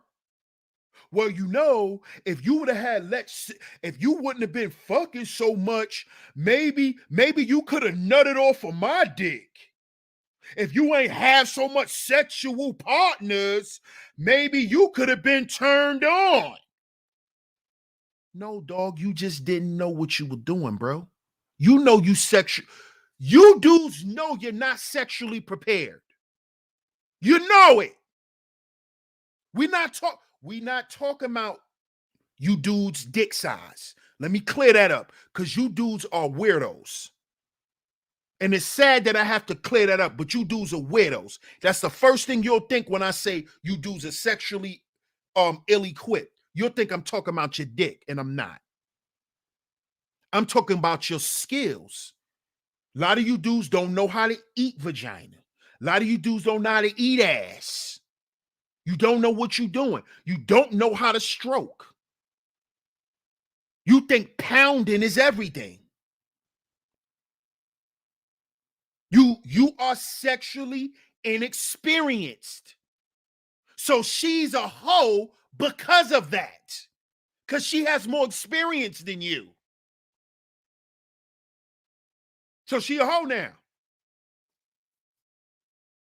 Well, if you would have had if you wouldn't have been fucking so much, maybe you could have nutted off of my dick. If you ain't have so much sexual partners, maybe you could have been turned on. No, dog, you just didn't know what you were doing, bro. You know you dudes know you're not sexually prepared. You know it. We not talking about you dudes' dick size. Let me clear that up, because you dudes are weirdos. And it's sad that I have to clear that up, but you dudes are weirdos. That's the first thing you'll think when I say you dudes are sexually ill-equipped. You'll think I'm talking about your dick, and I'm not. I'm talking about your skills. A lot of you dudes don't know how to eat vagina. A lot of you dudes don't know how to eat ass. You don't know what you're doing. You don't know how to stroke. You think pounding is everything. You are sexually inexperienced. So she's a hoe because of that. Because she has more experience than you. So she a hoe now.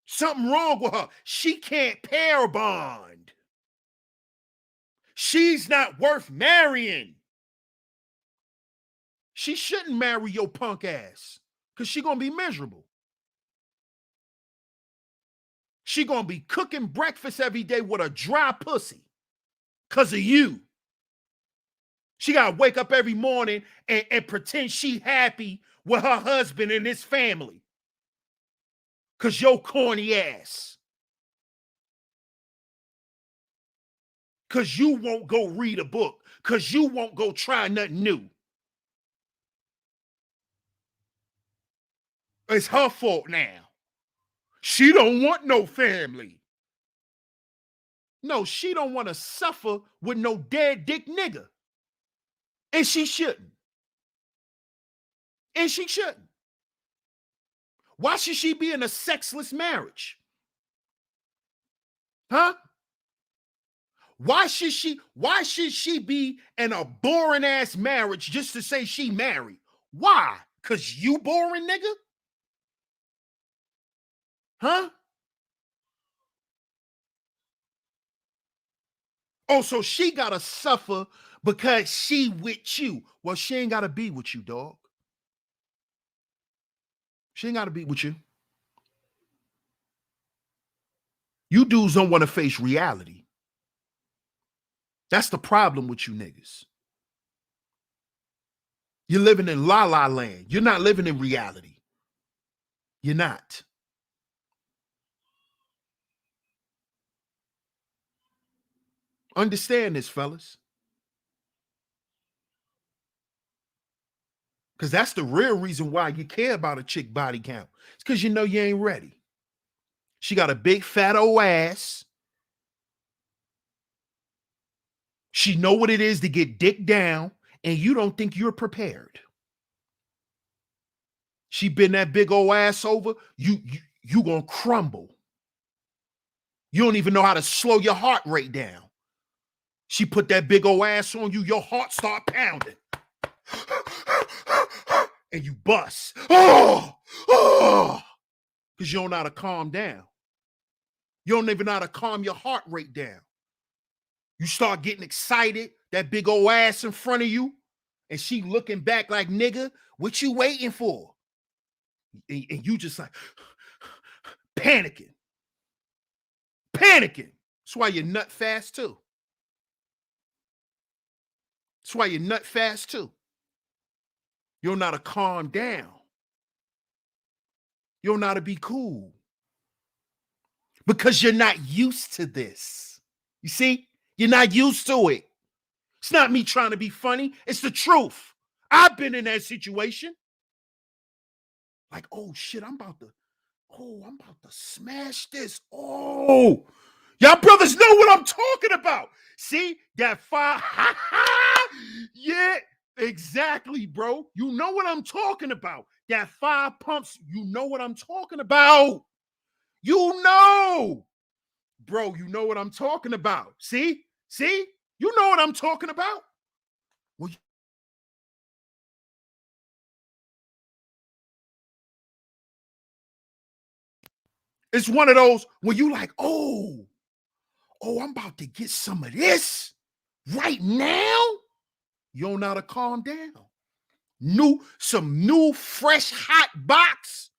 Something wrong with her. She can't pair bond. She's not worth marrying. She shouldn't marry your punk ass, because she gonna be miserable. She gonna be cooking breakfast every day with a dry pussy because of you. She gotta wake up every morning and pretend she happy with her husband and his family because your corny ass. Because you won't go read a book. because you won't go try nothing new. It's her fault now. She don't want no family. No, she don't want to suffer with no dead dick nigga. And she shouldn't. And she shouldn't. Why should she be in a sexless marriage? Huh? Why should she be in a boring ass marriage just to say she married? Why? Cause you boring, nigga? Huh? Oh, so she gotta suffer because she with you. Well, she ain't gotta be with you, dog. She ain't gotta be with you. You dudes don't want to face reality. That's the problem with you niggas. You're living in la la land. You're not living in reality. You're not. Understand this, fellas. Because that's the real reason why you care about a chick body count. It's because you know you ain't ready. She got a big fat old ass. She know what it is to get dick down, and you don't think you're prepared. She bend that big old ass over, you gonna crumble. You don't even know how to slow your heart rate down. She put that big old ass on you, your heart start pounding. And you bust. Because you don't know how to calm down. You don't even know how to calm your heart rate down. You start getting excited, that big old ass in front of you, and she looking back like, nigga, what you waiting for? And you just like panicking. That's why you nut fast too. You don't know how to calm down. You don't know how to be cool. Because you're not used to this. You see? You're not used to it. It's not me trying to be funny. It's the truth. I've been in that situation. Like, oh shit, I'm about to smash this. Oh, y'all brothers know what I'm talking about. See, that fire. Yeah, exactly, bro. You know what I'm talking about. That 5 pumps, you know what I'm talking about. You know, bro, you know what I'm talking about. See, you know what I'm talking about. Well, it's one of those when you like, oh, I'm about to get some of this right now. You don't know how to calm down. Some new fresh hot box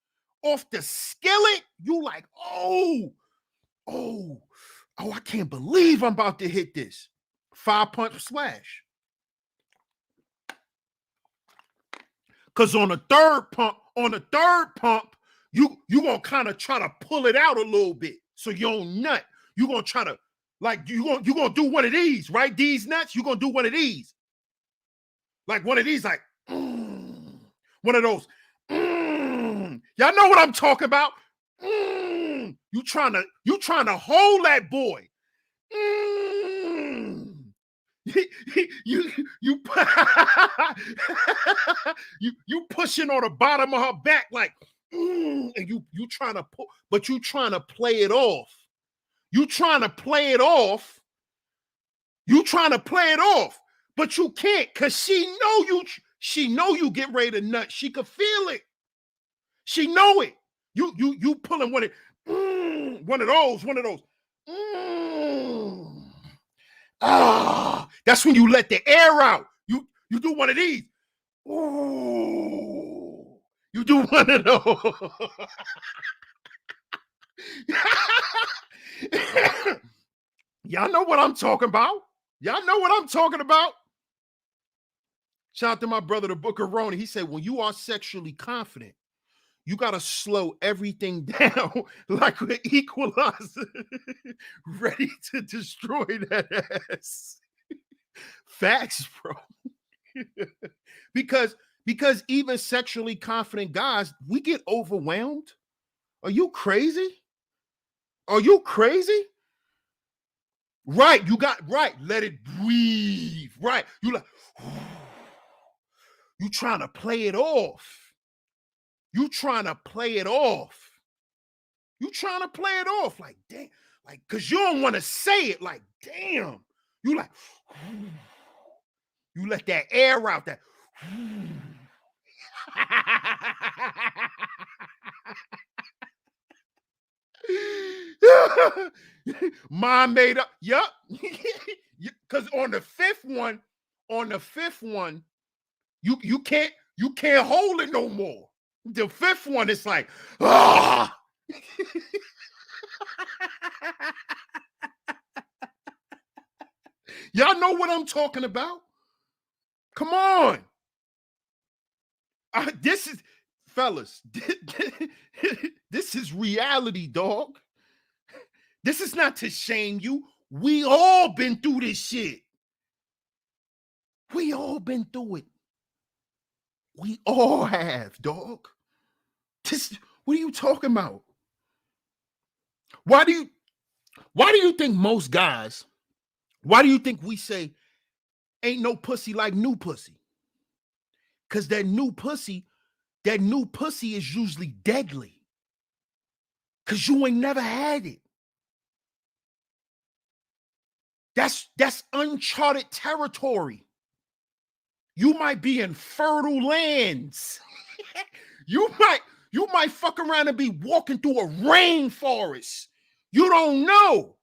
off the skillet. You like, oh, I can't believe I'm about to hit this 5-punch slash. Because on the third pump, you gonna kind of try to pull it out a little bit so you don't nut. You gonna try to you gonna do one of these, right? These nuts, you gonna do one of these, like one of these, like one of those. Y'all know what I'm talking about. You trying to hold that boy. You pushing on the bottom of her back like, and you trying to pull, but you trying to play it off. You trying to play it off, but you can't because she know you get ready to nut. She could feel it. She know it. You pulling one of those. That's when you let the air out. You do one of these. Ooh, you do one of those. Y'all know what I'm talking about. Shout out to my brother, the Booker Roney. He said, when you are sexually confident, you got to slow everything down like an equalizer, ready to destroy that ass. Facts, bro. because even sexually confident guys, we get overwhelmed. Are you crazy? Are you crazy? Right, you got right. Let it breathe. Right, you like you trying to play it off. You trying to play it off. You trying to play it off like damn, like because you don't want to say it. Like damn, you like you let that air out. That mom made up. Yup. Because on the fifth one, you can't hold it no more. The fifth one, it's like, ah. Y'all know what I'm talking about? Come on. This is, fellas, this is reality, dog. This is not to shame you. We all been through this shit. We all been through it. We all have, dog. What are you talking about? Why do you think most guys, why do you think we say ain't no pussy like new pussy? Because that new pussy is usually deadly. Because you ain't never had it. That's uncharted territory. You might be in fertile lands. You might fuck around and be walking through a rainforest. You don't know.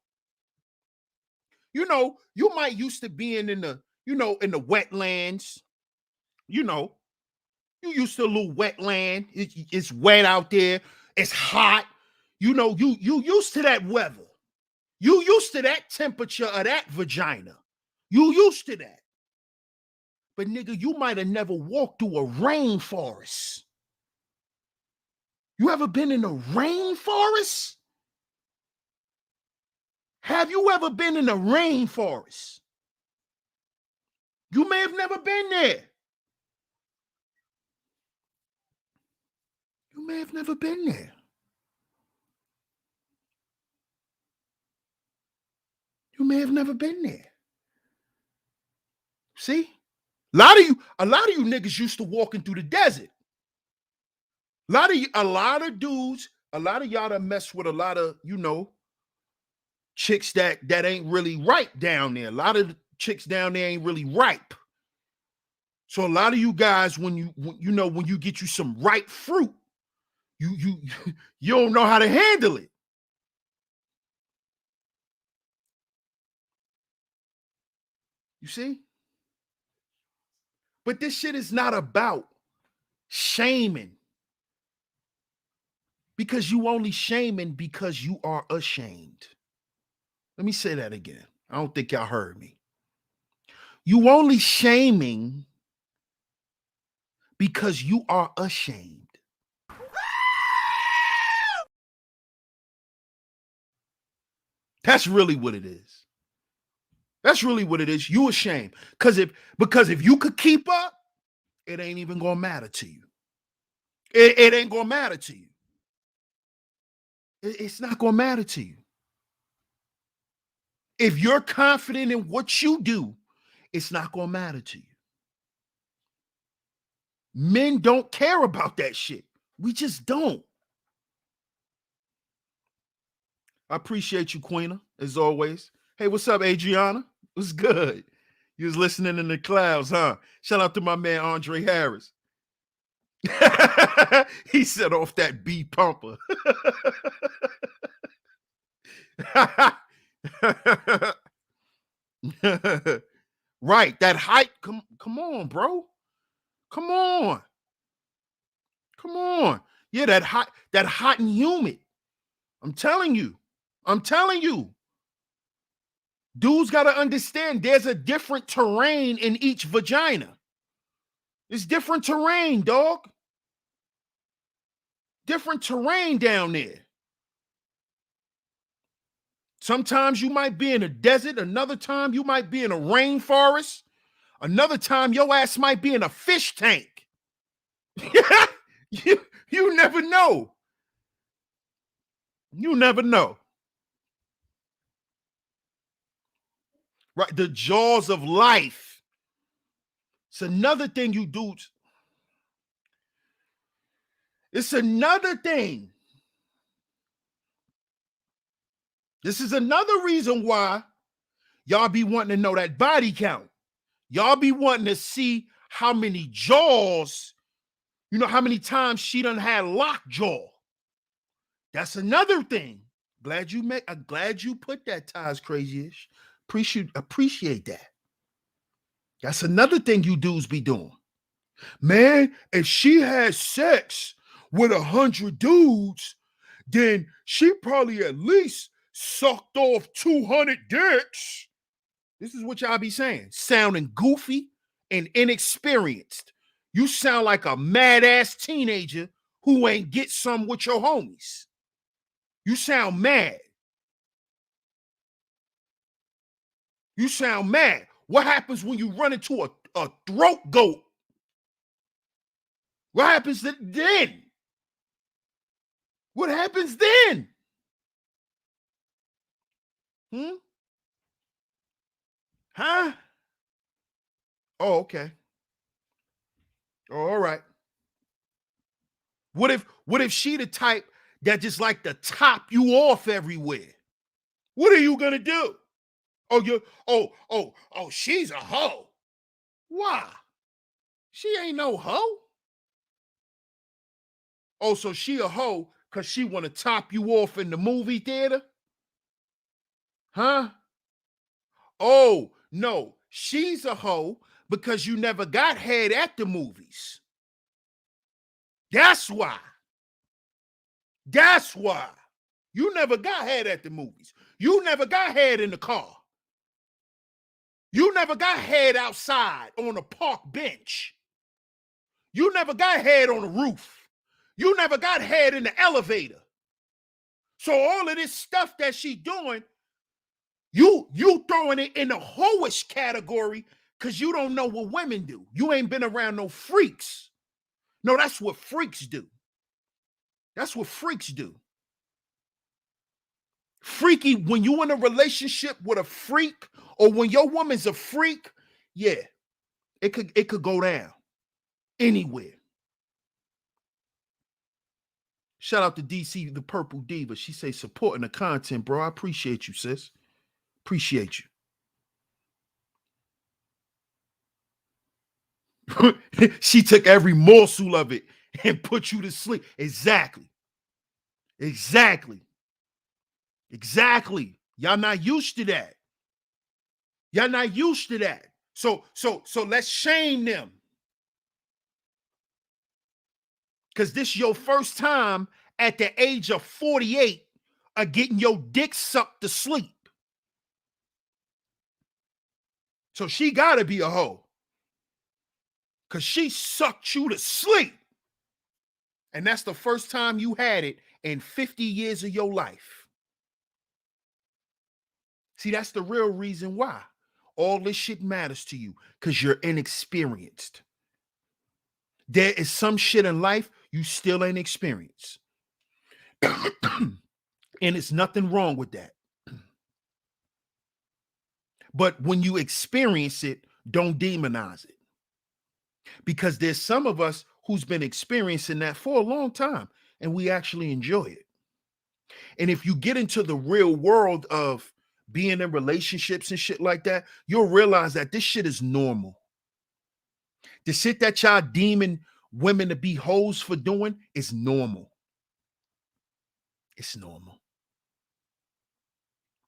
You know, you might used to being in the, in the wetlands. You know, you used to a little wetland. It's wet out there. It's hot. You know, you used to that weather. You used to that temperature of that vagina. You used to that. But nigga, you might have never walked through a rainforest. You ever been in a rainforest? Have you ever been in a rainforest? You may have never been there. You may have never been there. You may have never been there. See? A lot of you niggas used to walking through the desert. A lot of dudes, a lot of y'all that mess with a lot of, chicks that ain't really ripe down there. A lot of the chicks down there ain't really ripe. So a lot of you guys, when you get you some ripe fruit, you don't know how to handle it. You see? But this shit is not about shaming. Because you only shaming because you are ashamed. Let me say that again. I don't think y'all heard me. You only shaming because you are ashamed. That's really what it is. That's really what it is. You ashamed. Because if you could keep up, it ain't even gonna matter to you. It ain't gonna matter to you. It's not gonna matter to you. If you're confident in what you do, it's not gonna matter to you. Men don't care about that shit. We just don't. I appreciate you, Queena, as always. Hey, what's up, Adriana? What's good? You was listening in the clouds, huh? Shout out to my man Andre Harris. He set off that B pumper. Right, that height. Come on, bro. Come on. Yeah, that hot and humid. I'm telling you. Dudes got to understand there's a different terrain in each vagina. It's different terrain, dog. Different terrain down there. Sometimes you might be in a desert. Another time you might be in a rainforest. Another time your ass might be in a fish tank. you never know. You never know. Right? The jaws of life. It's another thing you do. It's another thing. This is another reason why y'all be wanting to know that body count. Y'all be wanting to see how many jaws, how many times she done had lockjaw. That's another thing. Glad you put that, Ty's Crazy-ish. Appreciate that. That's another thing you dudes be doing. Man, if she had sex with 100 dudes, then she probably at least sucked off 200 dicks. This is what y'all be saying. Sounding goofy and inexperienced. You sound like a mad-ass teenager who ain't get some with your homies. You sound mad. You sound mad. What happens when you run into a throat goat? What happens then? What happens then? Huh? Oh, okay. Oh, all right. What if she the type that just like to top you off everywhere? What are you gonna do? She's a hoe. Why? She ain't no hoe. Oh, so she a hoe because she want to top you off in the movie theater? Huh? Oh, no. She's a hoe because you never got head at the movies. That's why. That's why. You never got head at the movies. You never got head in the car. You never got head outside on a park bench. You never got head on the roof. You never got head in the elevator. So all of this stuff that she doing, you throwing it in the hoish category because you don't know what women do. You ain't been around no freaks. No, that's what freaks do. That's what freaks do. Freaky, when you in a relationship with a freak or when your woman's a freak, yeah, it could go down anywhere. Shout out to DC, the Purple Diva. She say supporting the content, bro. I appreciate you, sis. Appreciate you. She took every morsel of it and put you to sleep. Exactly. Y'all not used to that. So let's shame them. Because this is your first time at the age of 48 of getting your dick sucked to sleep. So she gotta be a hoe. Because she sucked you to sleep. And that's the first time you had it in 50 years of your life. See, that's the real reason why all this shit matters to you, because you're inexperienced. There is some shit in life you still ain't experienced. And it's nothing wrong with that. But when you experience it, don't demonize it. Because there's some of us who's been experiencing that for a long time and we actually enjoy it. And if you get into the real world of being in relationships and shit like that, you'll realize that this shit is normal. The shit that y'all deeming women to be hoes for doing is normal. It's normal.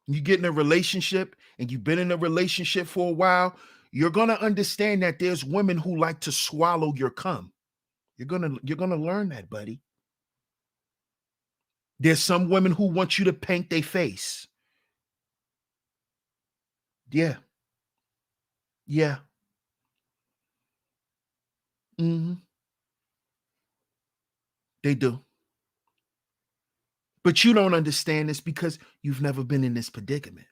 You get in a relationship and you've been in a relationship for a while, you're going to understand that there's women who like to swallow your cum. You're going to learn that, buddy. There's some women who want you to paint their face. Yeah. Mm-hmm. They do. But you don't understand this because you've never been in this predicament.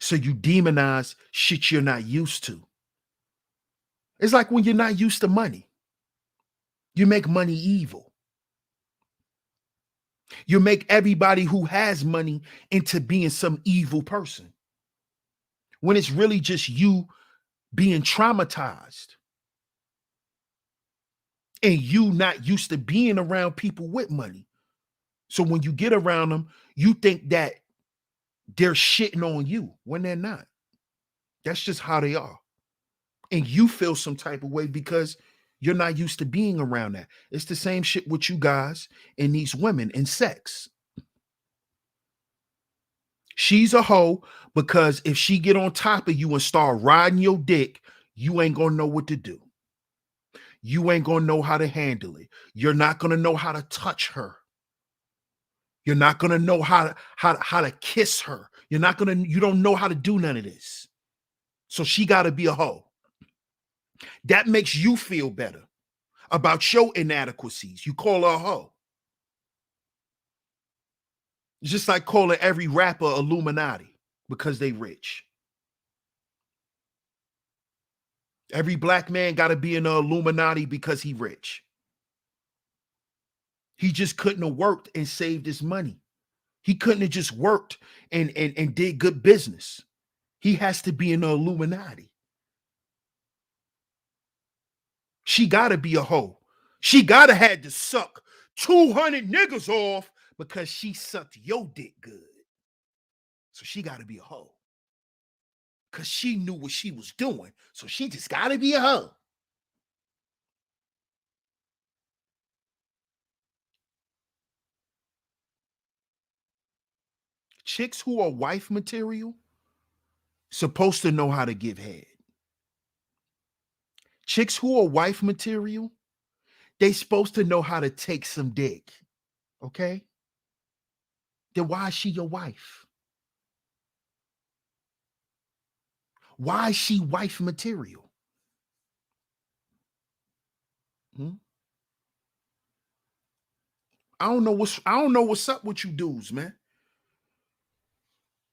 So you demonize shit you're not used to. It's like when you're not used to money. You make money evil. You make everybody who has money into being some evil person. When it's really just you being traumatized. And you not used to being around people with money. So when you get around them, you think that they're shitting on you when they're not. That's just how they are. And you feel some type of way because you're not used to being around that. It's the same shit with you guys and these women in sex. She's a hoe because if she get on top of you and start riding your dick, you ain't gonna know what to do. You ain't gonna know how to handle it. You're not gonna know how to touch her. You're not gonna know how to kiss her. You don't know how to do none of this. So she gotta be a hoe. That makes you feel better about your inadequacies. You call her a hoe. It's just like calling every rapper Illuminati because they rich. Every black man got to be in the Illuminati because he rich. He just couldn't have worked and saved his money. He couldn't have just worked and did good business. He has to be in the Illuminati. She got to be a hoe. She got to had to suck 200 niggas off because she sucked your dick good. So she got to be a hoe. Because she knew what she was doing. So she just got to be a hoe. Chicks who are wife material supposed to know how to give head. Chicks who are wife material, they supposed to know how to take some dick. Okay? Then why is she your wife? Why is she wife material? I don't know what's up with you dudes, man.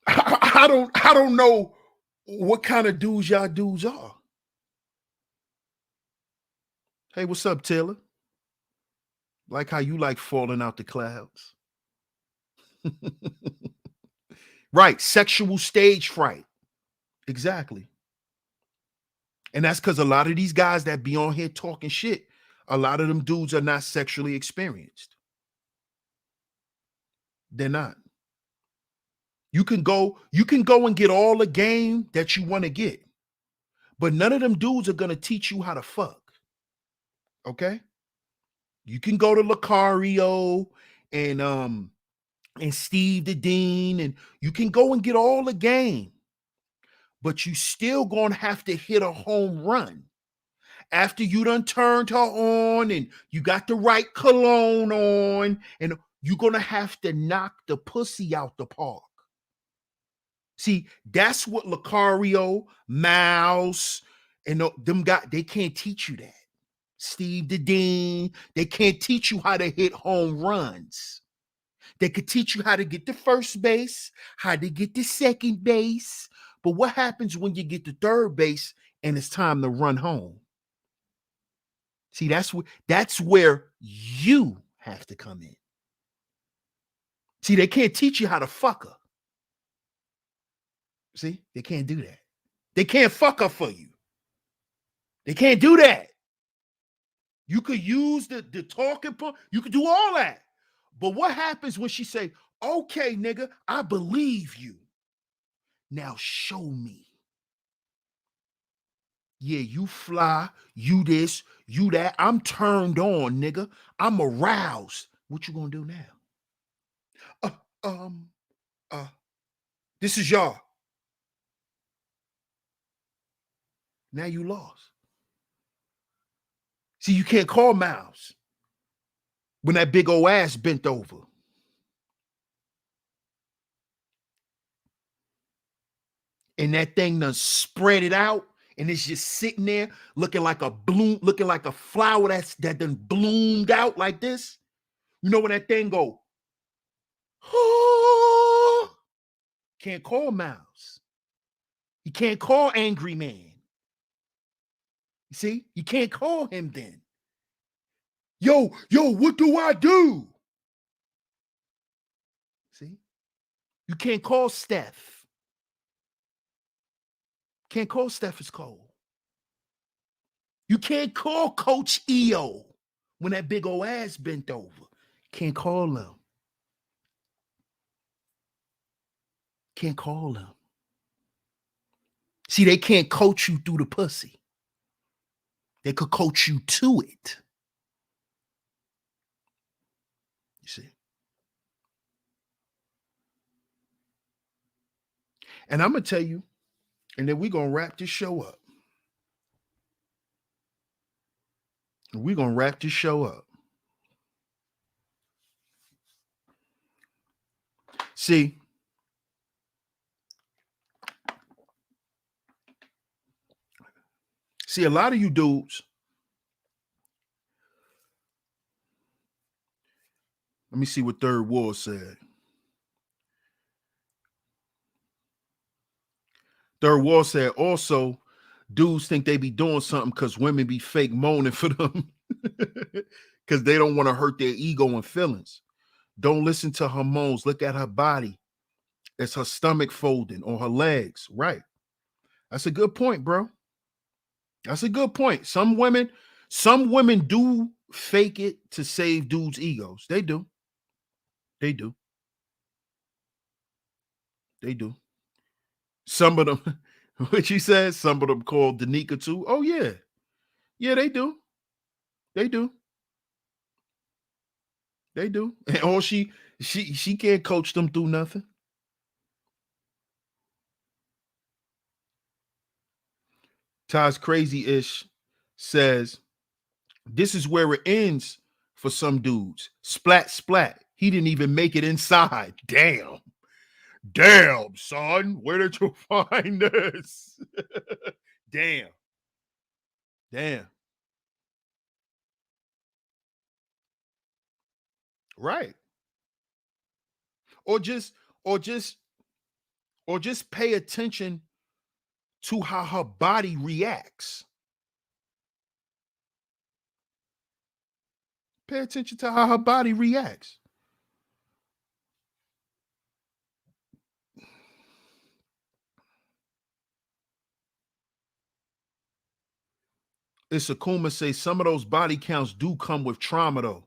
I don't know what kind of dudes y'all dudes are. Hey, what's up, Taylor? Like how you like falling out the clouds. Right, sexual stage fright. Exactly. And that's because a lot of these guys that be on here talking shit, a lot of them dudes are not sexually experienced. They're not. You can go and get all the game that you want to get, but none of them dudes are gonna teach you how to fuck. Okay? You can go to Lucario and Steve the Dean, and you can go and get all the game, but you still gonna have to hit a home run. After you done turned her on and you got the right cologne on, and you're gonna have to knock the pussy out the park. See, that's what Lucario, Mouse, and them guys, they can't teach you that. Steve the Dean, they can't teach you how to hit home runs. They could teach you how to get to first base, how to get to second base. But what happens when you get to third base and it's time to run home? See, that's where you have to come in. See, they can't teach you how to fuck her. See, they can't do that. They can't fuck her for you. They can't do that. You could use the talking point. You could do all that. But what happens when she say, okay, nigga, I believe you. Now show me. Yeah, you fly, you this, you that. I'm turned on, nigga. I'm aroused. What you gonna do now? This is y'all. Now you lost. See, you can't call Miles when that big old ass bent over. And that thing done spread it out, and it's just sitting there looking like a bloom, looking like a flower that done bloomed out like this. You know when that thing go, can't call Miles. You can't call Angry Man. You see? You can't call him then. Yo, what do I do? See? You can't call Steph. Can't call Steph is cold. You can't call Coach EO when that big old ass bent over. Can't call him. Can't call him. See, they can't coach you through the pussy. They could coach you to it. You see? And I'm going to tell you, and then we're going to wrap this show up. We're going to wrap this show up. See, a lot of you dudes, let me see what Third Wall said. Third Wall said, also, dudes think they be doing something because women be fake moaning for them because they don't want to hurt their ego and feelings. Don't listen to her moans. Look at her body. It's her stomach folding or her legs. Right. That's a good point, bro. That's a good point. Some women do fake it to save dudes' egos. They do. They do. They do. Some of them, what you said, some of them called Danica too. Oh, yeah. Yeah, they do. They do. They do. And all she can't coach them through nothing. Ty's Crazy-ish says, this is where it ends for some dudes. Splat, splat. He didn't even make it inside. Damn. Damn, son. Where did you find this? Damn. Damn. Right. Or just pay attention to how her body reacts. Pay attention to how her body reacts. It's Akuma say some of those body counts do come with trauma, though.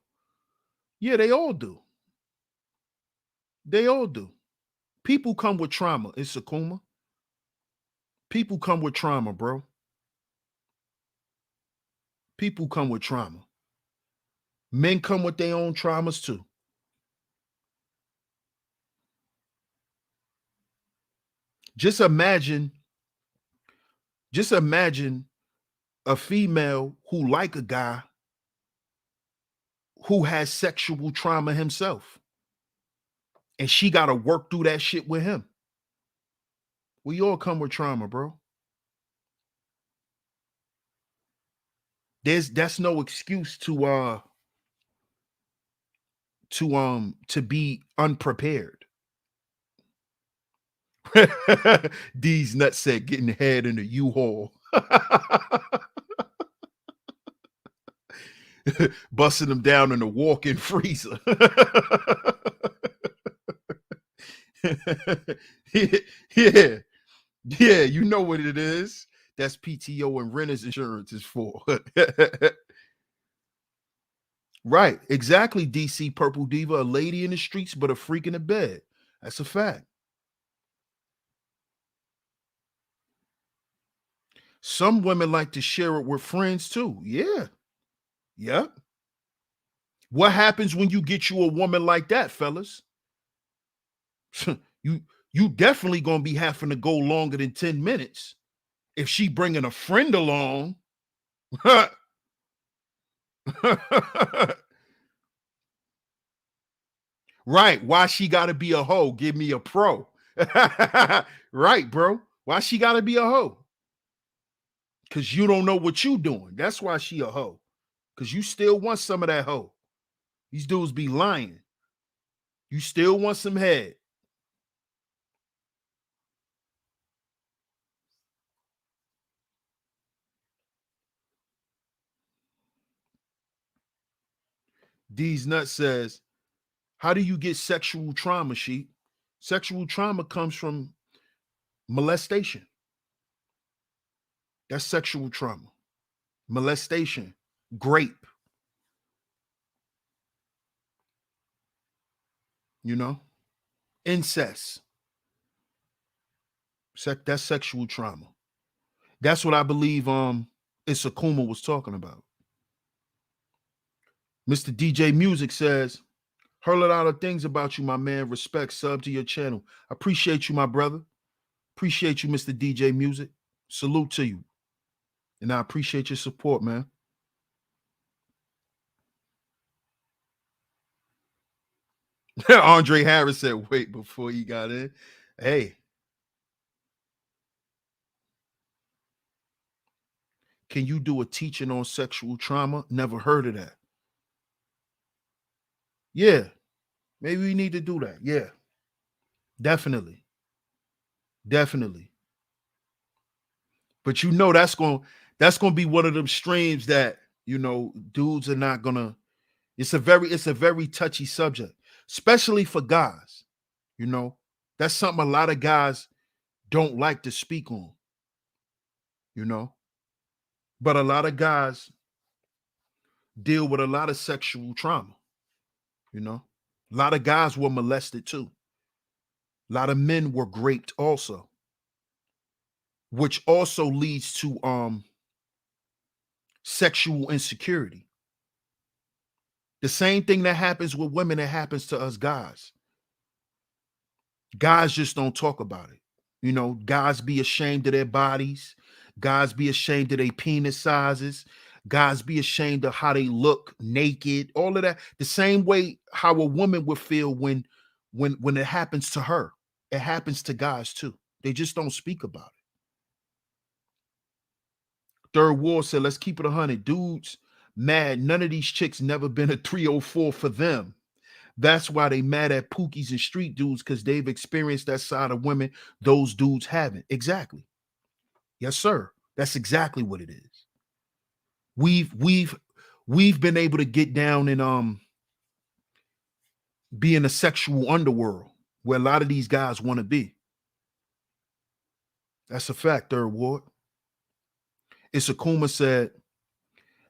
Yeah, they all do. They all do. People come with trauma. It's Akuma. People come with trauma, bro. People come with trauma. Men come with their own traumas too. Just imagine a female who like a guy who has sexual trauma himself. And she got to work through that shit with him. We all come with trauma, bro. That's no excuse to be unprepared. These nuts said getting head in a U-Haul. Busting them down in a walk-in freezer. Yeah, you know what it is. That's PTO and renter's insurance is for. Right, exactly, DC Purple Diva. A lady in the streets, but a freak in the bed. That's a fact. Some women like to share it with friends too. Yeah. Yep. What happens when you get you a woman like that, fellas? you definitely gonna be having to go longer than 10 minutes. If she bringing a friend along, right? Why she gotta be a hoe? Give me a pro. Right, bro. Why she gotta be a hoe? Because you don't know what you doing. That's why she a hoe. Because you still want some of that hoe. These dudes be lying. You still want some head. D's Nut says, how do you get sexual trauma, Sheep? Sexual trauma comes from molestation. That's sexual trauma. Molestation, grape, you know, incest. That's sexual trauma. That's what I believe Isakuma was talking about. Mr. DJ Music says, heard a lot of things about you, my man. Respect, sub to your channel. Appreciate you, my brother. Appreciate you, Mr. DJ Music. Salute to you. And I appreciate your support, man. Andre Harris said, wait before he got in. Hey. Can you do a teaching on sexual trauma? Never heard of that. Yeah. Maybe we need to do that. Yeah. Definitely. Definitely. But you know that's gonna be one of them streams that, you know, dudes are not gonna. It's a very touchy subject, especially for guys. You know, that's something a lot of guys don't like to speak on. You know, but a lot of guys deal with a lot of sexual trauma. You know, a lot of guys were molested too. A lot of men were raped also, which also leads to sexual insecurity. The same thing that happens with women that happens to us guys. Guys just don't talk about it. You know, guys be ashamed of their bodies. Guys be ashamed of their penis sizes. Guys be ashamed of how they look naked. All of that. The same way how a woman would feel when it happens to her. It happens to guys too. They just don't speak about it. Third War said, let's keep it 100. Dudes mad. None of these chicks never been a 304 for them. That's why they mad at pookies and street dudes, because they've experienced that side of women those dudes haven't. Exactly. Yes, sir. That's exactly what it is. We've been able to get down and be in a sexual underworld where a lot of these guys want to be. That's a fact, Third Ward. Isakuma said,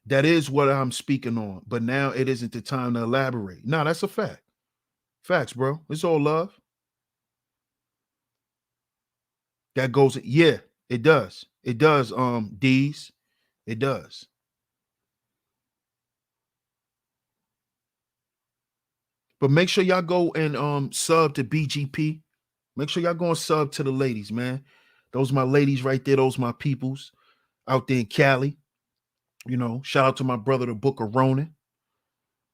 that is what I'm speaking on, but now it isn't the time to elaborate. No, that's a fact. Facts, bro. It's all love. That goes, yeah, it does. It does, D's. It does. But make sure y'all go and sub to BGP. Make sure y'all go and sub to the ladies, man. Those my ladies right there. Those my peoples out there in Cali. You know, shout out to my brother, the Book of Ronan.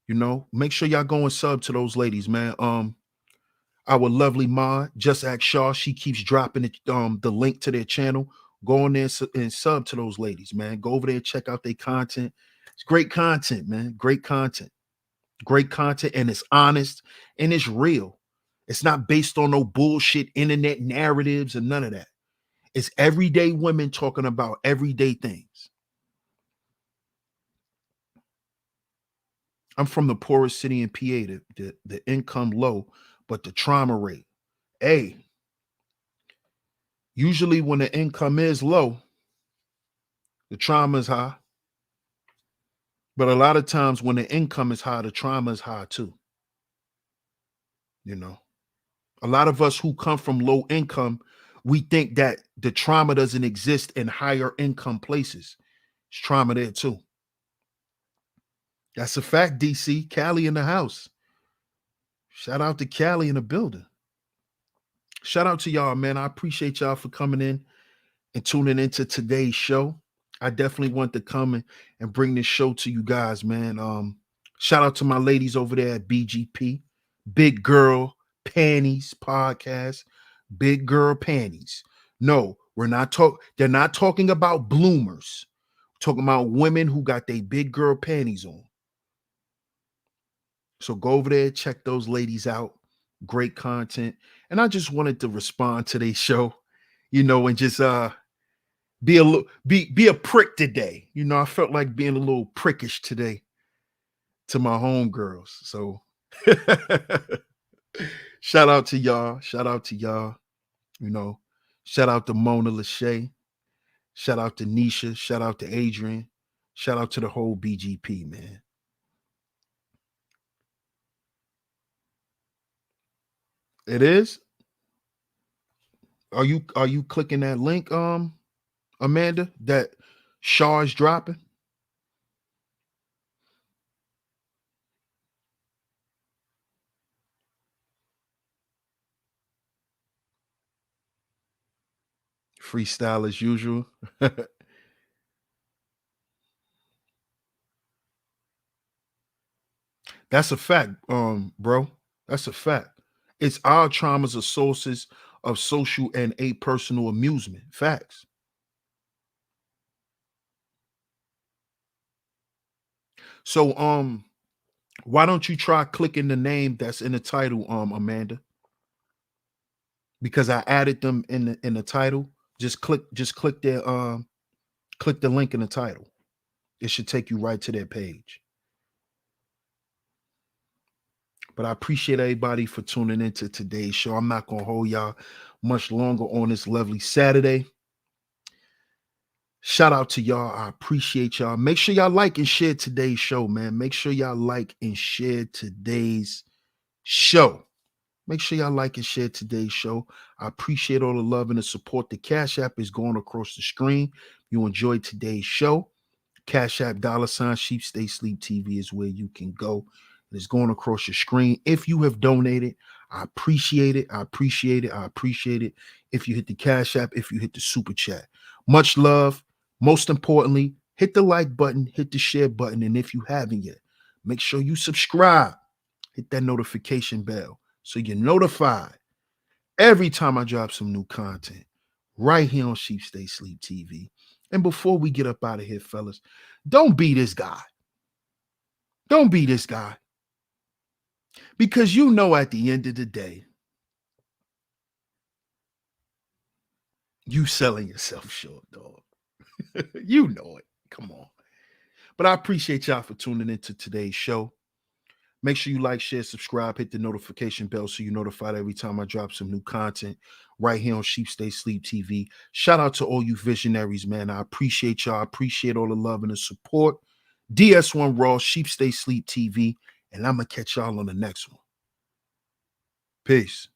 You know, make sure y'all go and sub to those ladies, man. Our lovely Ma, Just Act Shaw, she keeps dropping it, the link to their channel. Go on there and sub to those ladies, man. Go over there, check out their content. It's great content, man. Great content. Great content, and it's honest and it's real. It's not based on no bullshit internet narratives and none of that. It's everyday women talking about everyday things. I'm from the poorest city in PA, the income low, but the trauma rate. Hey, usually when the income is low, the trauma is high. But a lot of times when the income is high, the trauma is high too. You know, a lot of us who come from low income, we think that the trauma doesn't exist in higher income places. It's trauma there too. That's a fact, DC. Cali in the house. Shout out to Cali in the building. Shout out to y'all, man. I appreciate y'all for coming in and tuning into today's show. I definitely want to come and bring this show to you guys, man. Shout out to my ladies over there at BGP, Big Girl Panties Podcast. Big Girl Panties. No, they're not talking about bloomers. We're talking about women who got their big girl panties on. So go over there, check those ladies out. Great content. And I just wanted to respond to their show, and just be a little be a prick today. I felt like being a little prickish today to my homegirls. So shout out to y'all. Shout out to y'all. You know, shout out to Mona Lachey. Shout out to Nisha. Shout out to Adrian. Shout out to the whole BGP, man. It is. Are you clicking that link, Amanda? That Shaw is dropping? Freestyle as usual. That's a fact, bro. That's a fact. It's our traumas are sources of social and a personal amusement. Facts. So why don't you try clicking the name that's in the title, Amanda? Because I added them in the title. Just click click the link in the title. It should take you right to their page. But I appreciate everybody for tuning into today's show. I'm not gonna hold y'all much longer on this lovely Saturday. Shout out to y'all. I appreciate y'all. Make sure y'all like and share today's show, man. Make sure y'all like and share today's show. Make sure y'all like and share today's show. I appreciate all the love and the support. The Cash App is going across the screen. You enjoyed today's show. Cash App $ Sheep Stay Sleep TV is where you can go. It's going across your screen. If you have donated, I appreciate it. I appreciate it. I appreciate it. If you hit the Cash App, if you hit the Super Chat. Much love. Most importantly, hit the like button, hit the share button. And if you haven't yet, make sure you subscribe. Hit that notification bell so you're notified every time I drop some new content right here on Sheep Stay Sleep TV. And before we get up out of here, fellas, don't be this guy. Don't be this guy. Because at the end of the day, you selling yourself short, dog. You know it. Come on. But I appreciate y'all for tuning into today's show. Make sure you like, share, subscribe, hit the notification bell so you're notified every time I drop some new content right here on Sheep Stay Sleep TV. Shout out to all you visionaries, man. I appreciate y'all. I appreciate all the love and the support. DS1 Raw, Sheep Stay Sleep TV, and I'm going to catch y'all on the next one. Peace.